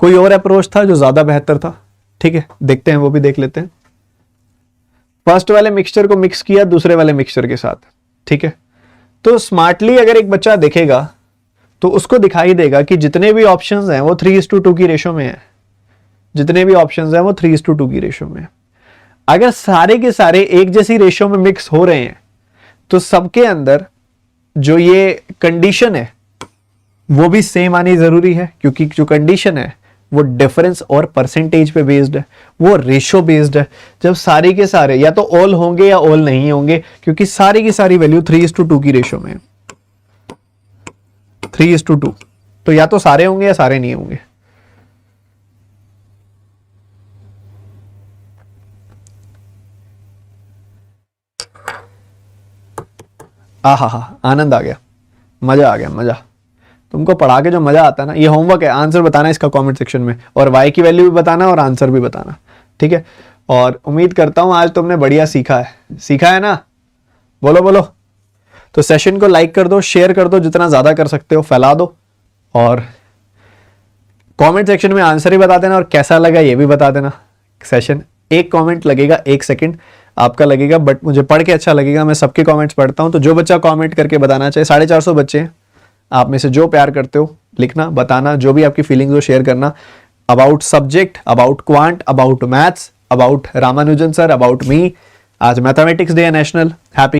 कोई और अप्रोच था जो ज्यादा बेहतर था, ठीक है, देखते हैं, वो भी देख लेते हैं। फर्स्ट वाले मिक्सचर को मिक्स किया दूसरे वाले मिक्सचर के साथ, ठीक है, तो स्मार्टली अगर एक बच्चा देखेगा तो उसको दिखाई देगा कि जितने भी ऑप्शंस हैं वो 3:2 की रेशो में है, जितने भी ऑप्शंस हैं वो 3:2 की रेशो में है। अगर सारे के सारे एक जैसी रेशो में मिक्स हो रहे हैं तो सबके अंदर जो ये कंडीशन है वो भी सेम आनी जरूरी है, क्योंकि जो कंडीशन है वो डिफरेंस और परसेंटेज पे बेस्ड है, वो रेशो बेस्ड है। जब सारे के सारे या तो ऑल होंगे या ऑल नहीं होंगे, क्योंकि सारी की सारी वैल्यू 3:2 की रेशो में है, 3:2, तो या तो सारे होंगे या सारे नहीं होंगे। आनंद आ गया, मजा आ गया, मजा। तुमको पढ़ा के जो मजा आता है ना, ये होमवर्क है, आंसर बताना इसका कमेंट सेक्शन में, और वाई की वैल्यू भी बताना और आंसर भी बताना, ठीक है। और उम्मीद करता हूं आज तुमने बढ़िया सीखा है ना, बोलो बोलो। तो सेशन को लाइक कर दो, शेयर कर दो, जितना ज्यादा कर सकते हो फैला दो, और कमेंट सेक्शन में आंसर ही बता देना और कैसा लगा ये भी बता देना। सेशन एक कमेंट लगेगा, 1 सेकंड आपका लगेगा, बट मुझे पढ़ के अच्छा लगेगा, मैं सबके कमेंट्स पढ़ता हूं। तो जो बच्चा कमेंट करके बताना चाहे, 450 बच्चे हैं, आप में से जो प्यार करते हो लिखना, बताना, जो भी आपकी फीलिंग्स हो शेयर करना, about subject, about quant, about maths, about Ramanujan sir, about me. आज मैथमेटिक्स डे है नेशनल, हैप्पी